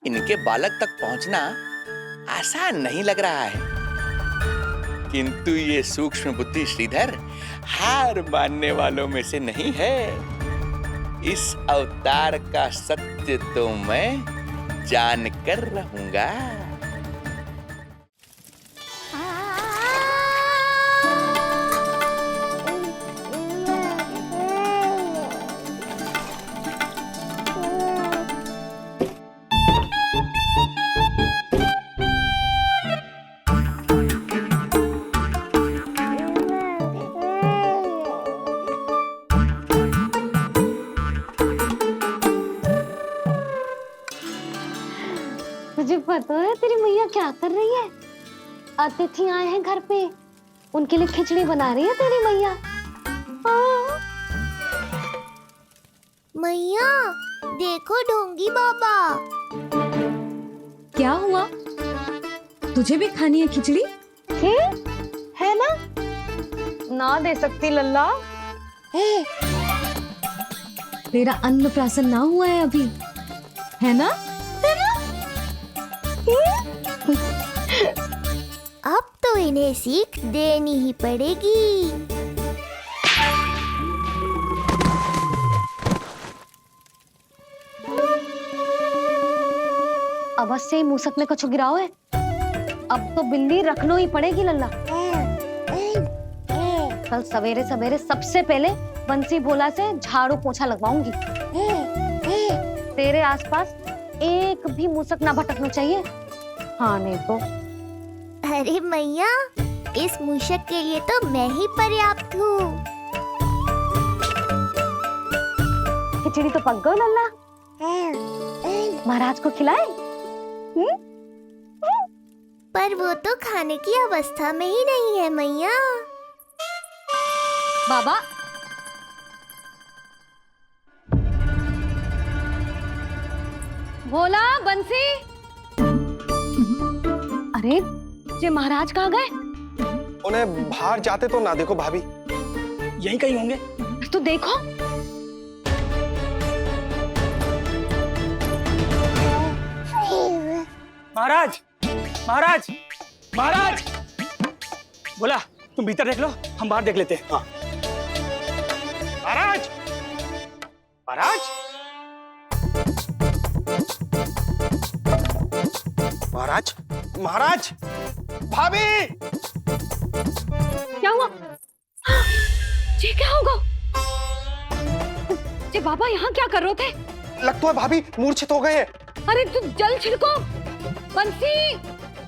इनके बालक तक पहुंचना आसान नहीं लग रहा है, किंतु ये सूक्ष्म बुद्धि श्रीधर हार मानने वालों में से नहीं है। इस अवतार का सत्य तो मैं जानकर रहूंगा। तुझे पता है तेरी मैया क्या कर रही है? अतिथि आए हैं घर पे, उनके लिए खिचड़ी बना रही है तेरी मैया। मैया देखो ढोंगी बाबा। क्या हुआ? तुझे भी खानी है खिचड़ी? है ना? ना दे सकती लल्ला। तेरा अन्नप्राशन ना हुआ है अभी, है ना? अब तो इन्हें सीख देनी ही पड़ेगी। अवश्य ही मूसक में कछु गिराओ है। अब तो बिल्ली रखनो ही पड़ेगी लल्ला। कल सवेरे सवेरे सबसे पहले बंसी भोला से झाड़ू पोछा लगवाऊंगी। तेरे आसपास एक भी मूसक ना भटकना चाहिए। हाँ नहीं तो। अरे मैया, इस मूषक के लिए तो मैं ही पर्याप्त हूँ। खिचड़ी तो पक गई लल्ला, महाराज को खिलाए? पर वो तो खाने की अवस्था में ही नहीं है मैया। बाबा, भोला, बंसी। अरे ये महाराज कहाँ गए? उन्हें बाहर जाते तो ना देखो भाभी, यहीं कहीं होंगे। तो देखो। महाराज, महाराज, महाराज। बोला तुम भीतर देख लो, हम बाहर देख लेते हैं। हाँ। महाराज, महाराज, महाराज, महाराज, भाभी। क्या हुआ? ये क्या होगा? ये बाबा यहाँ क्या कर रहे थे? लगता है भाभी मूर्छित हो गए हैं। अरे तू जल छिड़को, बंसी,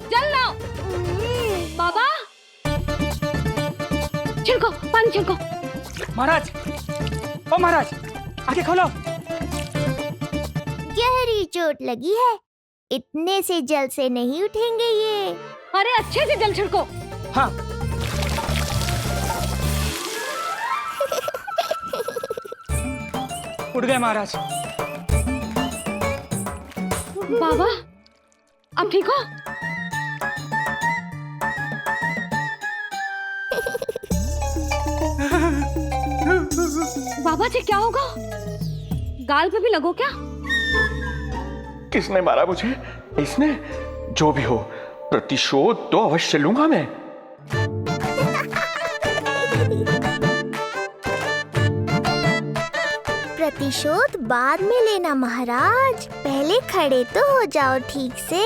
जल लाओ। बाबा, छिड़को, पानी छिड़को। महाराज, ओ महाराज, आंखें खोलो। गहरी चोट लगी है, इतने से जल से नहीं उठेंगे ये। अरे अच्छे से जल छिड़को। हाँ। उठ गए महाराज। बाबा आप ठीक हो? बाबा जी क्या होगा? गाल पे भी लगो क्या? किसने मारा मुझे? इसने? जो भी हो, प्रतिशोध तो अवश्य लूंगा मैं। प्रतिशोध बाद में लेना महाराज, पहले खड़े तो हो जाओ ठीक से।